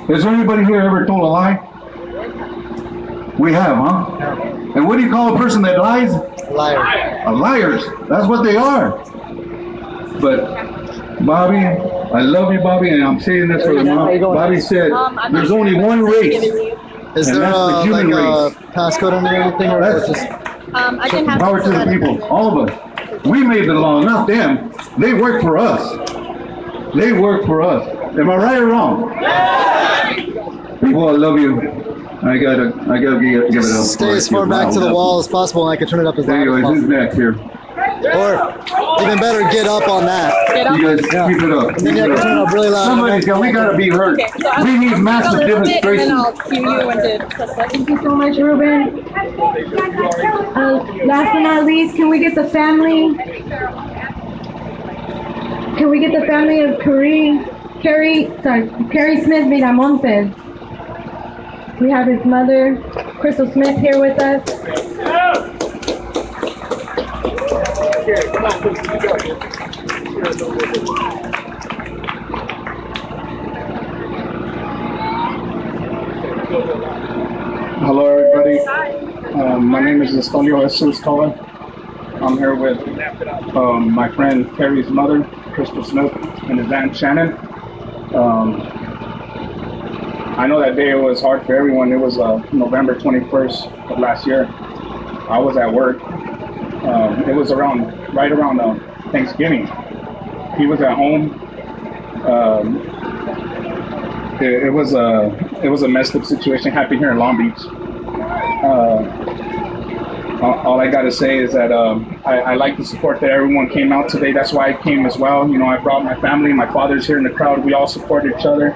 Has anybody here ever told a lie? We have, huh? And what do you call a person that lies? Liar. Liars. That's what they are. But Bobby, I love you, Bobby, and I'm saying this for the mom. Bobby said, there's only one race. Is there the human race. a passcode under anything, or That's just I can have power to the people, all of us. We made the law, not them. They work for us. They work for us. Am I right or wrong? People, I love you. I gotta give it up. stay as far back to the wall as possible, and I can turn it up as loud as Anyways, who's possible. next here? Or even better, get up on that. You guys keep it up. And then you have to turn it up really loud. We gotta be heard. We need massive demonstrations. Thank you so much, Ruben. Last but not least, can we get the family? Can we get the family of Carrie Smith Miramontes? We have his mother, Crystal Smith, here with us. Hello, everybody. My name is Estonio Jesus Tola. I'm here with my friend Carrie's mother, Crystal Smith, and his aunt Shannon. I know that day it was hard for everyone. It was November 21st of last year. I was at work. It was right around Thanksgiving. He was at home. It was a messed up situation happening here in Long Beach. All I gotta say is that I like the support that everyone came out today. That's why I came as well. You know, I brought my family. My father's here in the crowd. We all support each other.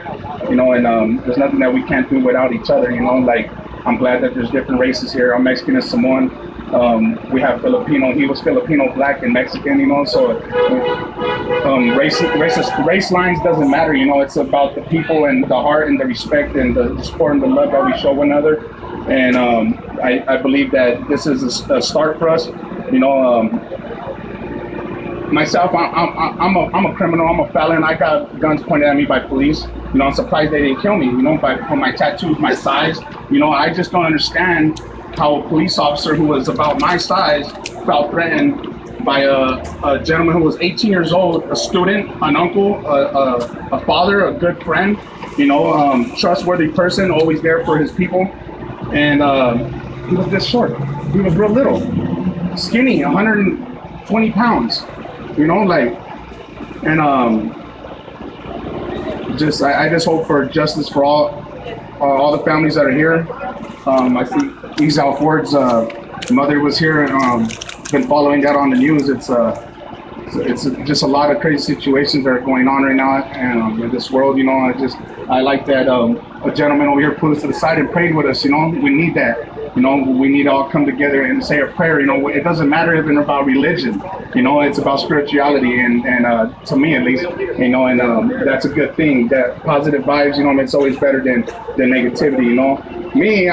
You know, and there's nothing that we can't do without each other. You know, like I'm glad that there's different races here. I'm Mexican and Samoan. We have Filipino. He was Filipino, black, and Mexican. You know, so race lines doesn't matter. You know, it's about the people and the heart and the respect and the support and the love that we show one another. And I believe that this is a start for us. You know, myself, I'm a criminal. I'm a felon. I got guns pointed at me by police. You know, I'm surprised they didn't kill me. You know, for my tattoos, my size. You know, I just don't understand how a police officer who was about my size felt threatened by a gentleman who was 18 years old, a student, an uncle, a father, a good friend. You know, trustworthy person, always there for his people. And he was this short. He was real little, skinny, 120 pounds. You know, like, and I just hope for justice for all the families that are here. I see Isal Ford's mother was here, and been following that on the news. It's just a lot of crazy situations that are going on right now in this world. You know, I like that a gentleman over here put us to the side and prayed with us. You know, we need that. You know, we need to all come together and say a prayer. You know, it doesn't matter even about religion. You know, it's about spirituality, and to me at least, you know, and that's a good thing. That positive vibes, you know, it's always better than negativity. You know, me,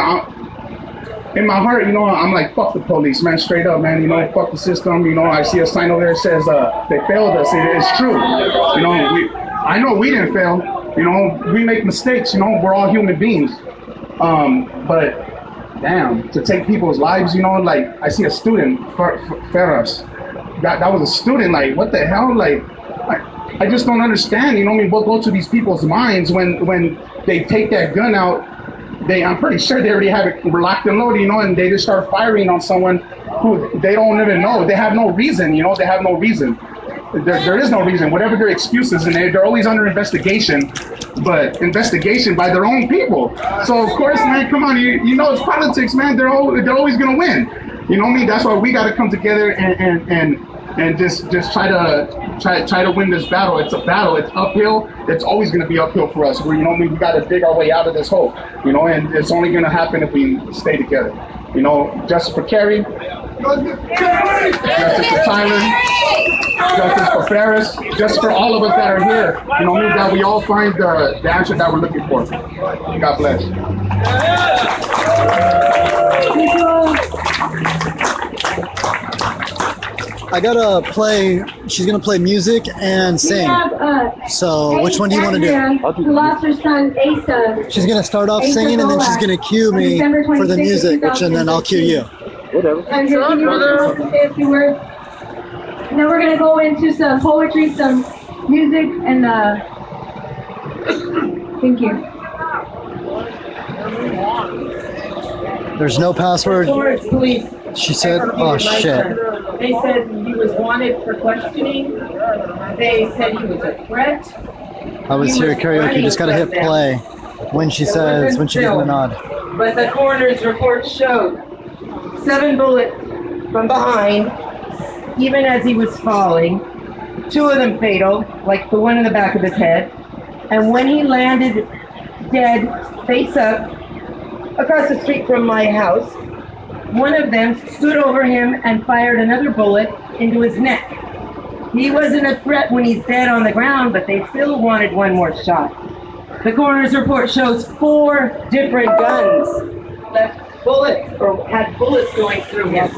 in my heart, you know, I'm like, fuck the police, man, straight up, man. You know, fuck the system. You know, I see a sign over there that says they failed us. It's true. You know, I know we didn't fail. You know, we make mistakes. You know, we're all human beings. But damn, to take people's lives, you know, like I see a student, Ferris, that was a student. Like, what the hell? Like, I just don't understand. You know what I mean? What goes to these people's minds when they take that gun out? I'm pretty sure they already have it locked and loaded, you know, and they just start firing on someone who they don't even know. They have no reason, you know. They have no reason. There is no reason. Whatever their excuses, and they're always under investigation, but investigation by their own people. So of course, man, come on, you know it's politics, man. They're always gonna win. You know what I mean? That's why we got to come together and just try to win this battle. It's a battle. It's uphill. It's always going to be uphill for us. You know what I mean? We got to dig our way out of this hole. You know, and it's only going to happen if we stay together. You know, justice for Kerry, justice for Tyler, justice for Ferris, justice for all of us that are here. You know what I mean? That we all find the answer that we're looking for. God bless. I gotta play. She's gonna play music and sing. So which one do you want to do? Who lost her son Asa. She's gonna start off singing and then she's gonna cue me for the music, and then I'll cue you. Whatever. And can you say a few words? And then we're gonna go into some poetry, some music, and thank you. There's no password. Police. She said, oh shit. They said he was wanted for questioning. They said he was a threat. I was here at karaoke. You just gotta hit play when she says, when she gives me a nod. But the coroner's report showed 7 bullets from behind, even as he was falling. 2 of them fatal, like the one in the back of his head. And when he landed dead, face up, across the street from my house, one of them stood over him and fired another bullet into his neck. He wasn't a threat when he's dead on the ground, but they still wanted one more shot. The coroner's report shows 4 different guns left bullets, or had bullets going through him.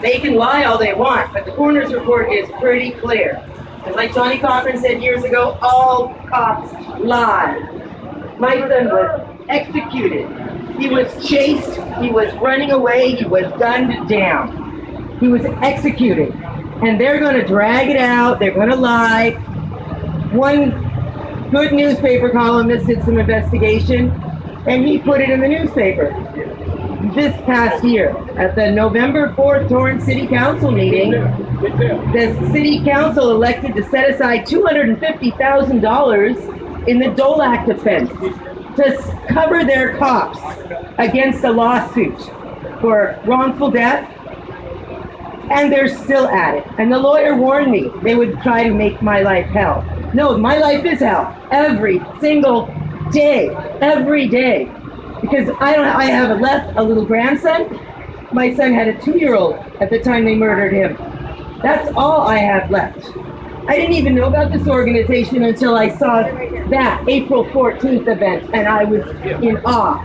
They can lie all they want, but the coroner's report is pretty clear. And like Johnny Cochran said years ago, all cops lie. My son was executed. He was chased, he was running away, he was gunned down. He was executed. And they're going to drag it out, they're going to lie. One good newspaper columnist did some investigation, and he put it in the newspaper. This past year, at the November 4th Torrance City Council meeting, the City Council elected to set aside $250,000 in the Dole Act defense to cover their cops against a lawsuit for wrongful death, and they're still at it. And the lawyer warned me they would try to make my life hell. No, my life is hell every single day, every day. Because I have a little grandson. My son had a 2-year-old at the time they murdered him. That's all I have left. I didn't even know about this organization until I saw that April 14th event, and I was in awe.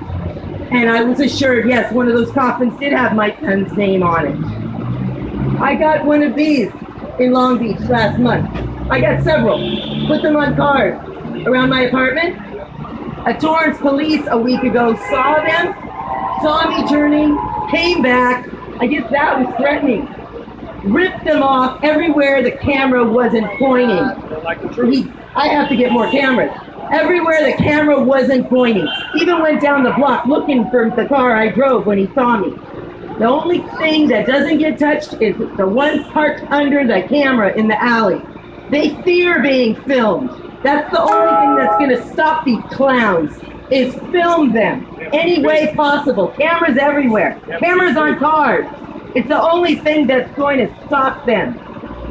And I was assured, yes, one of those coffins did have my son's name on it. I got one of these in Long Beach last month. I got several. Put them on cars around my apartment. A Torrance police a week ago saw them, saw me turning, came back. I guess that was threatening. Ripped them off everywhere the camera wasn't pointing. I have to get more cameras. Everywhere the camera wasn't pointing. Even went down the block looking for the car I drove when he saw me. The only thing that doesn't get touched is the one parked under the camera in the alley. They fear being filmed. That's the only thing that's going to stop these clowns, is film them any way possible. Cameras everywhere. Cameras on cars. It's the only thing that's going to stop them.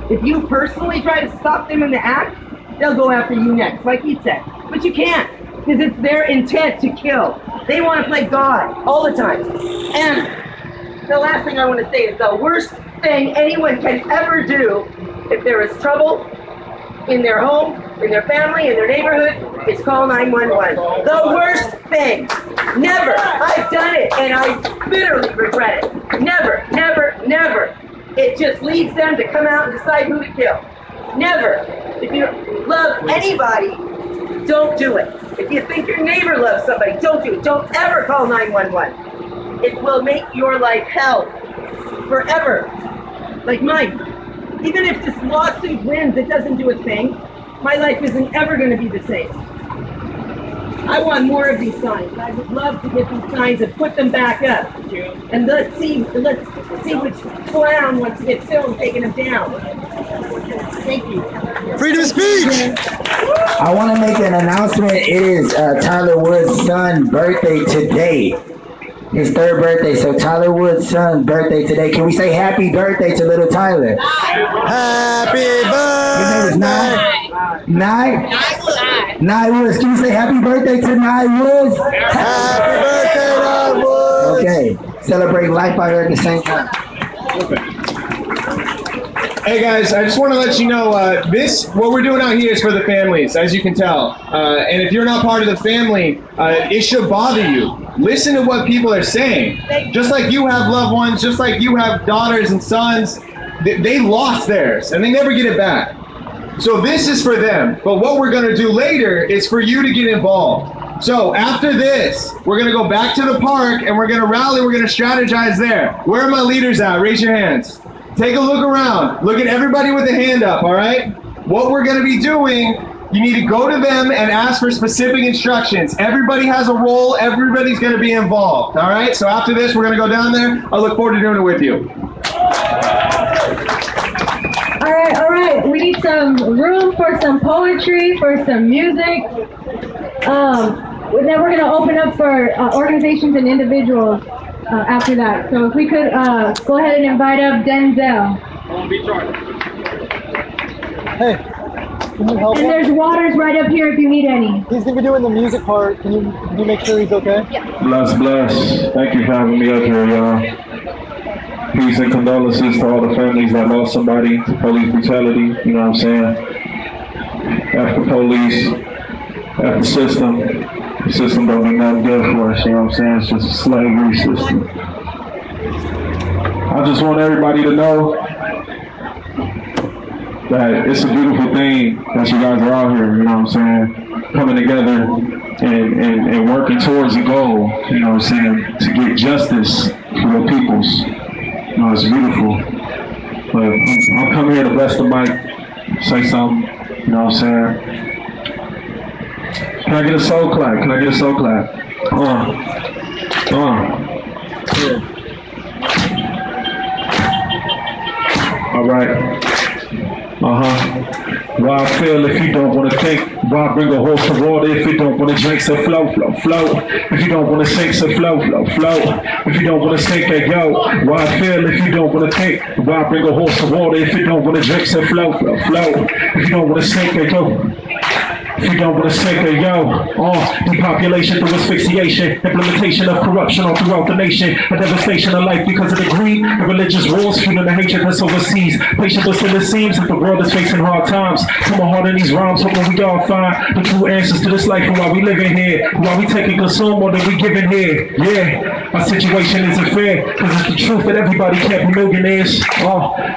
If you personally try to stop them in the act, they'll go after you next, like he said. But you can't, because it's their intent to kill. They want to play God all the time. And the last thing I want to say is the worst thing anyone can ever do if there is trouble in their home, in their family, in their neighborhood, is call 911. The worst thing. Never. I've done it, and I bitterly regret it. Never, never, never. It just leads them to come out and decide who to kill. Never. If you love anybody, don't do it. If you think your neighbor loves somebody, don't do it. Don't ever call 911. It will make your life hell forever, like mine. Even if this lawsuit wins, it doesn't do a thing. My life isn't ever going to be the same. I want more of these signs. I would love to get these signs and put them back up. And let's see which clown wants to get filmed taking them down. Thank you. Freedom of speech! I want to make an announcement. It is Tyler Wood's son's birthday today. His third birthday. So Tyler Wood's son's birthday today. Can we say happy birthday to little Tyler? Happy birthday! His name is Nye Woods. Can you say happy birthday to Nye Woods? Happy birthday, Nye Woods! Okay. Celebrate life out here at the same time. Hey guys, I just want to let you know, what we're doing out here is for the families, as you can tell. And if you're not part of the family, it should bother you. Listen to what people are saying. Just like you have loved ones, just like you have daughters and sons, they lost theirs and they never get it back. So this is for them. But what we're going to do later is for you to get involved. So after this, we're going to go back to the park and we're going to rally, we're going to strategize there. Where are my leaders at? Raise your hands. Take a look around. Look at everybody with a hand up, all right? What we're going to be doing, you need to go to them and ask for specific instructions. Everybody has a role. Everybody's going to be involved, all right? So after this, we're going to go down there. I look forward to doing it with you. All right. We need some room for some poetry, for some music. Then we're going to open up for organizations and individuals after that. So if we could go ahead and invite up Denzel. Hey, can you help And him? there's waters right up here if you need any. He's going to be doing the music part. Can you make sure he's okay? Yeah. Bless. Thank you for having me up here, y'all. Peace and condolences to all the families that lost somebody to police brutality, you know what I'm saying? After police, after the system don't do nothing good for us, you know what I'm saying? It's just a slavery system. I just want everybody to know that it's a beautiful thing that you guys are out here, you know what I'm saying? Coming together and working towards a goal, you know what I'm saying? To get justice for the peoples. You know, it's beautiful. But I'm coming here to bless the mic, say something, you know what I'm saying? Can I get a soul clap? Can I get a soul clap? All right. Why I feel if you don't want to think? Why bring a horse to water if you don't want to drink? So flow. If you don't want to sink, so flow. If you don't want to sink, then go. Why I feel if you don't want to think? Why bring a horse to water if you don't want to drink? So flow. If you don't want to sink, then go. If you don't want to sink, then yo. Depopulation through asphyxiation, implementation of corruption all throughout the nation, a devastation of life because of the greed, the religious wars, fueling the hatred that's overseas. Patient but still it seems that the world is facing hard times. Put my heart in these rhymes, hoping we all find the true answers to this life and why we living here, why we taking consume more than we giving here. Yeah, our situation isn't fair, because it's the truth that everybody can't be millionaires.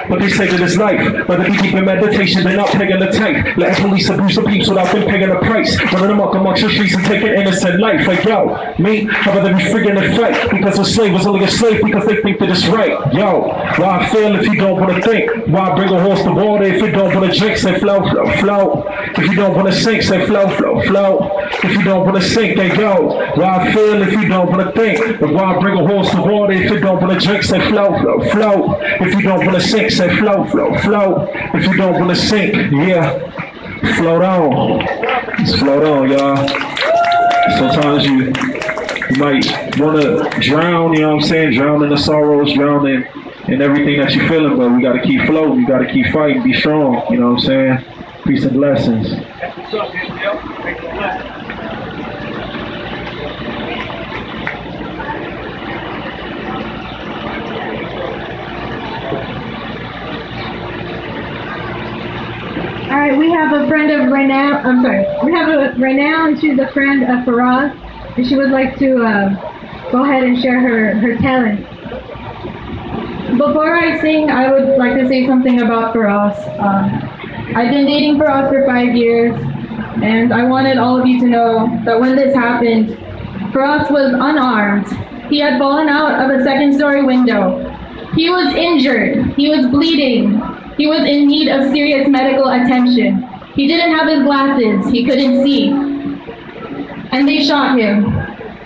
But they say that it's life, whether be deep in meditation, they're not paying the tank, letting police abuse the peeps without them paying the price, running amok amongst the streets and taking innocent life. Like yo, me, I'd rather be freaking and fight, because a slave was only a slave because they think that it's right. Yo, why I feel if you don't want to think? Why bring a horse to water if you don't want to drink? Say flow. If you don't want to sink, say flow. If you don't want to sink, then go. Why I feel if you don't want to think? But why bring a horse to water if you don't want to drink? Say flow. If you don't want to sink, say flow. If you don't want to sink, yeah. Float on. Just float on, y'all. Sometimes you might want to drown, you know what I'm saying? Drown in the sorrows, drown in everything that you're feeling, but we got to keep floating. You got to keep fighting, be strong, you know what I'm saying? Peace and blessings. All right, we have a friend of Renown. We have a Renown, and she's a friend of Faraz, and she would like to go ahead and share her talent. Before I sing, I would like to say something about Faraz. I've been dating Faraz for 5 years, and I wanted all of you to know that when this happened, Faraz was unarmed. He had fallen out of a second-story window. He was injured. He was bleeding. He was in need of serious medical attention. He didn't have his glasses. He couldn't see. And they shot him.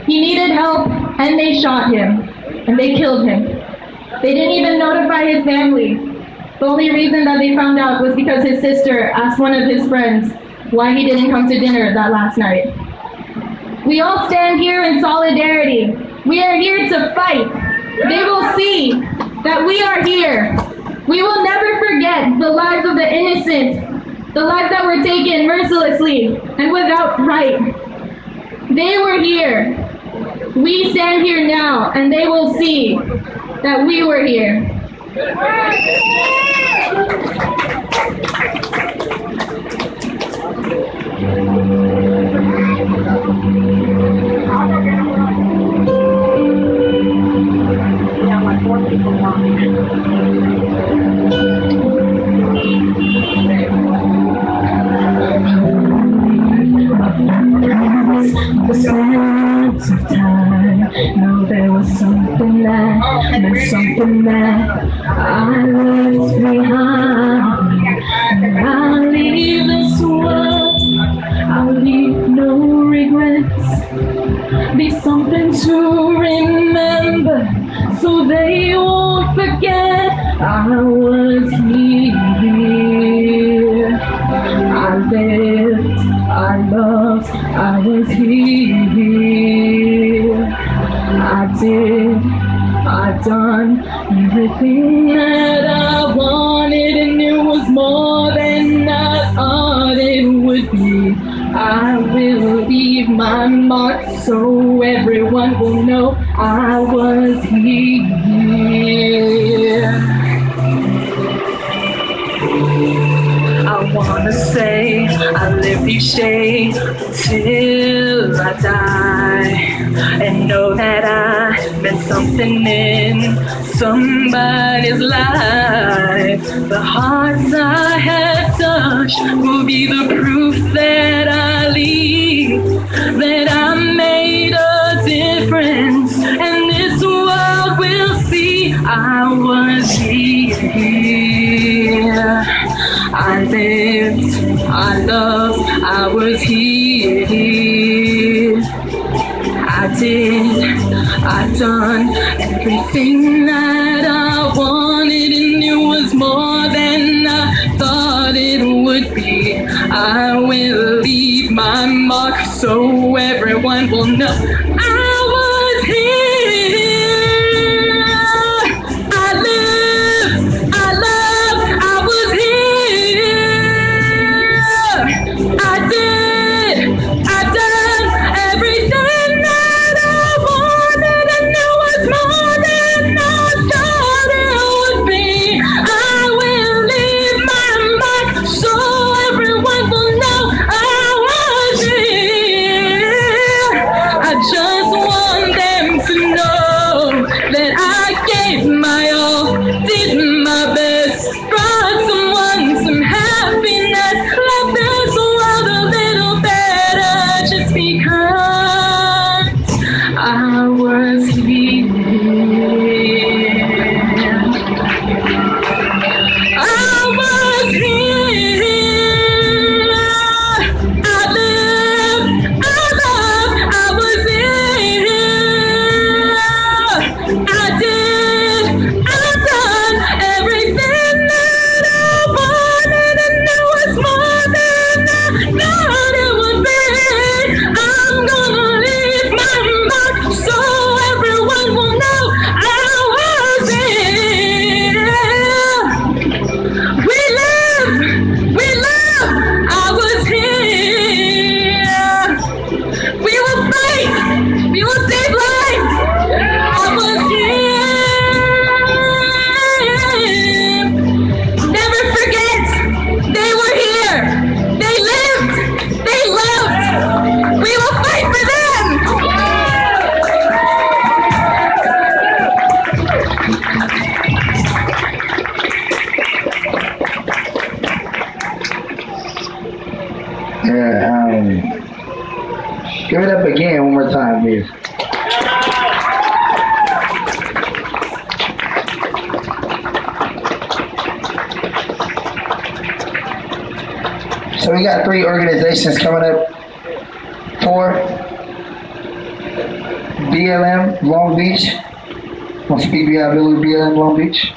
He needed help, and they shot him. And they killed him. They didn't even notify his family. The only reason that they found out was because his sister asked one of his friends why he didn't come to dinner that last night. We all stand here in solidarity. We are here to fight. They will see that we are here. We will never forget the lives of the innocent, the lives that were taken mercilessly and without right. They were here. We stand here now, and they will see that we were here. The sands of time. No, there was something that meant something that I left behind. And I'll leave this world. I'll leave no regrets. Be something to remember, so they won't forget I was here. I lived, I loved, I was here. I did, I done everything that I wanted, and it was more than I thought it would be. I will leave my mark so everyone will know I was here. I wanna say I live each day till I die, and know that I meant something in somebody's life. The hearts I have touched will be the proof that I leave, that I made a difference, and this world will see I was here. I lived, I loved, I was here. I did, I done everything that I wanted, and it was more than I thought it would be. I will leave my mark so everyone will know I was here. I lived, I loved, I was here. I did, I done everything that I wanted, and it was more than I thought it would be. I will leave my mark so everyone will know I was here. I just want them to know that I gave my all, did my best, brought someone some happiness, left this world a little better just because I was here. I was here. I lived, I loved, I was here. I did, I done everything that I wanted, and it was more than I thought it would be. I'm gonna leave my mark so everyone will know I was here. We live, we love, I was here. We will fight, we will save lives, I was here. Never forget, they were here, they lived, they loved, we will fight for them. Give it up again one more time, please. So we got 3 organizations coming up. 4, BLM Long Beach. Want to speak about BLM Long Beach?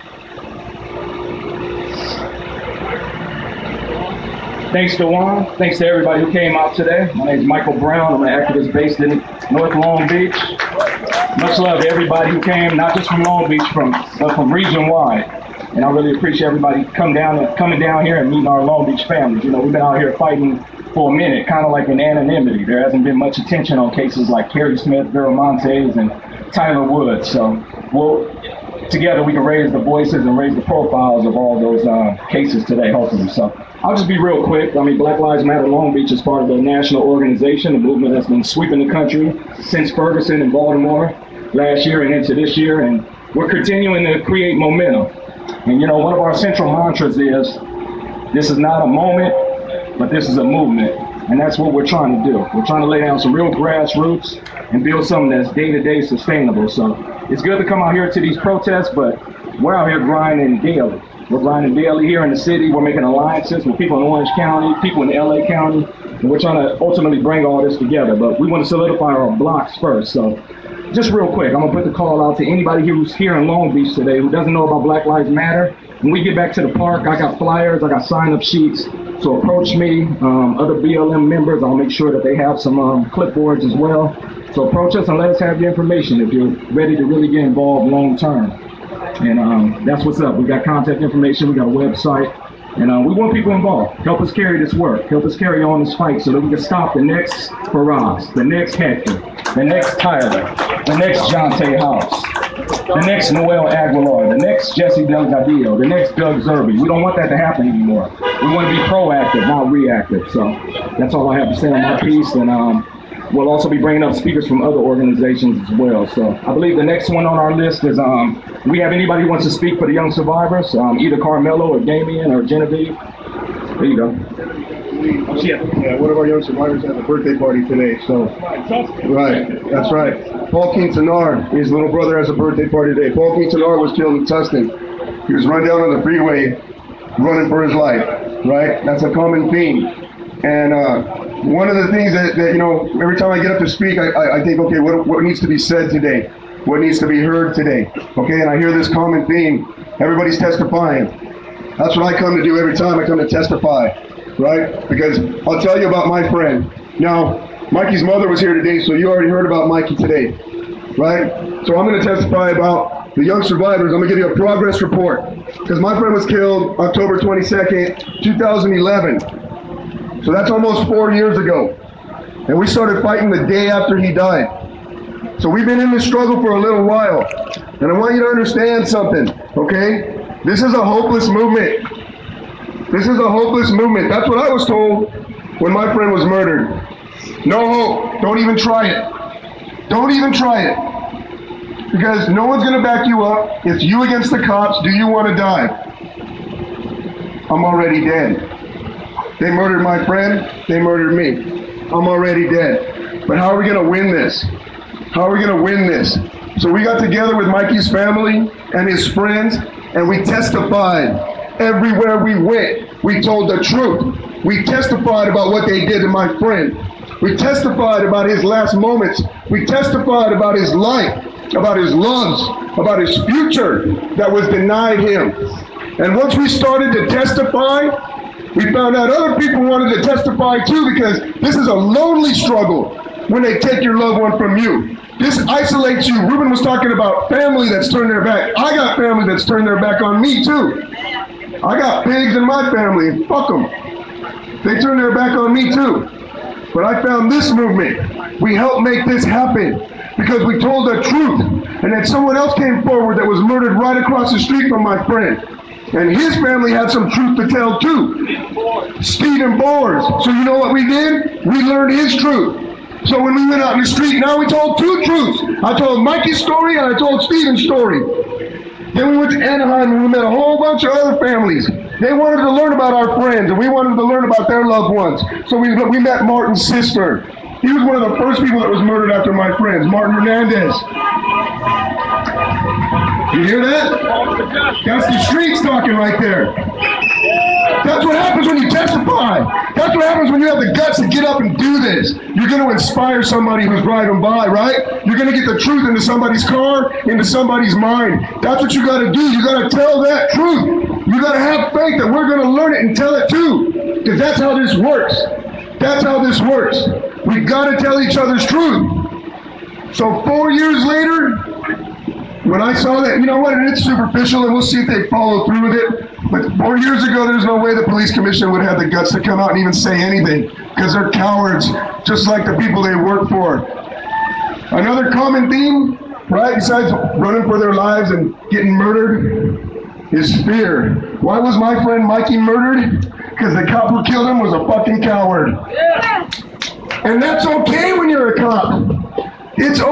Thanks to Juan. Thanks to everybody who came out today. My name is Michael Brown. I'm an activist based in North Long Beach. Much love to everybody who came, not just from Long Beach, but from region-wide. And I really appreciate everybody coming down here and meeting our Long Beach families. You know, we've been out here fighting for a minute, kind of like in anonymity. There hasn't been much attention on cases like Kerry Smith, Vera Montes, and Tyler Woods. So together we can raise the voices and raise the profiles of all those cases today, hopefully. So I'll just be real quick. I mean, Black Lives Matter Long Beach is part of a national organization, a movement that's been sweeping the country since Ferguson and Baltimore last year and into this year, and we're continuing to create momentum. And you know, one of our central mantras is, this is not a moment, but this is a movement. And that's what we're trying to do. We're trying to lay down some real grassroots and build something that's day-to-day sustainable. So it's good to come out here to these protests, but we're out here grinding daily. We're grinding daily here in the city. We're making alliances with people in Orange County, people in LA County, and we're trying to ultimately bring all this together. But we want to solidify our blocks first. So just real quick, I'm gonna put the call out to anybody who's here in Long Beach today who doesn't know about Black Lives Matter. When we get back to the park, I got flyers, I got sign-up sheets. So approach me, other BLM members. I'll make sure that they have some clipboards as well. So approach us and let us have your information if you're ready to really get involved long term. And that's what's up. We got contact information, we got a website, and we want people involved. Help us carry this work. Help us carry on this fight so that we can stop the next Faraz, the next Hector, the next Tyler, the next Jonte House, the next Noel Aguilar, the next Jesse Delgadillo, the next Doug Zerby. We don't want that to happen anymore. We want to be proactive, not reactive. So that's all I have to say on my piece. And we'll also be bringing up speakers from other organizations as well. So I believe the next one on our list is, we have anybody who wants to speak for the young survivors, either Carmelo or Damien or Genevieve. There you go. Yeah, one of our young survivors has a birthday party today, so. Right, that's right. Paul Quintanar, his little brother has a birthday party today. Paul Quintanar was killed in Tustin. He was run down on the freeway, running for his life, right? That's a common theme. And one of the things that, you know, every time I get up to speak, I think, okay, what needs to be said today? What needs to be heard today? Okay, and I hear this common theme. Everybody's testifying. That's what I come to do every time I come to testify, right? Because I'll tell you about my friend. Now, Mikey's mother was here today, so you already heard about Mikey today, right? So I'm going to testify about the young survivors. I'm going to give you a progress report. Because my friend was killed October 22nd, 2011. So that's almost 4 years ago. And we started fighting the day after he died. So we've been in this struggle for a little while. And I want you to understand something, okay? This is a hopeless movement. This is a hopeless movement. That's what I was told when my friend was murdered. No hope. Don't even try it. Don't even try it. Because no one's going to back you up. It's you against the cops. Do you want to die? I'm already dead. They murdered my friend. They murdered me. I'm already dead. But how are we going to win this? How are we going to win this? So we got together with Mikey's family and his friends, and we testified everywhere we went. We told the truth. We testified about what they did to my friend. We testified about his last moments. We testified about his life, about his loves, about his future that was denied him. And once we started to testify, we found out other people wanted to testify too, because this is a lonely struggle when they take your loved one from you. This isolates you. Ruben was talking about family that's turned their back. I got family that's turned their back on me too. I got pigs in my family, fuck them. They turned their back on me too. But I found this movement. We helped make this happen because we told the truth. And then someone else came forward that was murdered right across the street from my friend. And his family had some truth to tell too. Stephen Boers. So you know what we did? We learned his truth. So when we went out in the street, now we told two truths. I told Mikey's story and I told Stephen's story. Then we went to Anaheim and we met a whole bunch of other families. They wanted to learn about our friends and we wanted to learn about their loved ones. So we met Martin's sister. He was one of the first people that was murdered after my friends, Martin Hernandez. You hear that? That's the streets talking right there. That's what happens when you testify. That's what happens when you have the guts to get up and do this. You're going to inspire somebody who's driving by, right? You're going to get the truth into somebody's car, into somebody's mind. That's what you got to do. You got to tell that truth. You got to have faith that we're going to learn it and tell it too. Because that's how this works. That's how this works. We got to tell each other's truth. So 4 years later, when I saw that, you know what, and it's superficial, and we'll see if they follow through with it. But 4 years ago, there's no way the police commission would have the guts to come out and even say anything, because they're cowards, just like the people they work for. Another common theme, right, besides running for their lives and getting murdered, is fear. Why was my friend Mikey murdered? Because the cop who killed him was a fucking coward. And that's okay when you're a cop. It's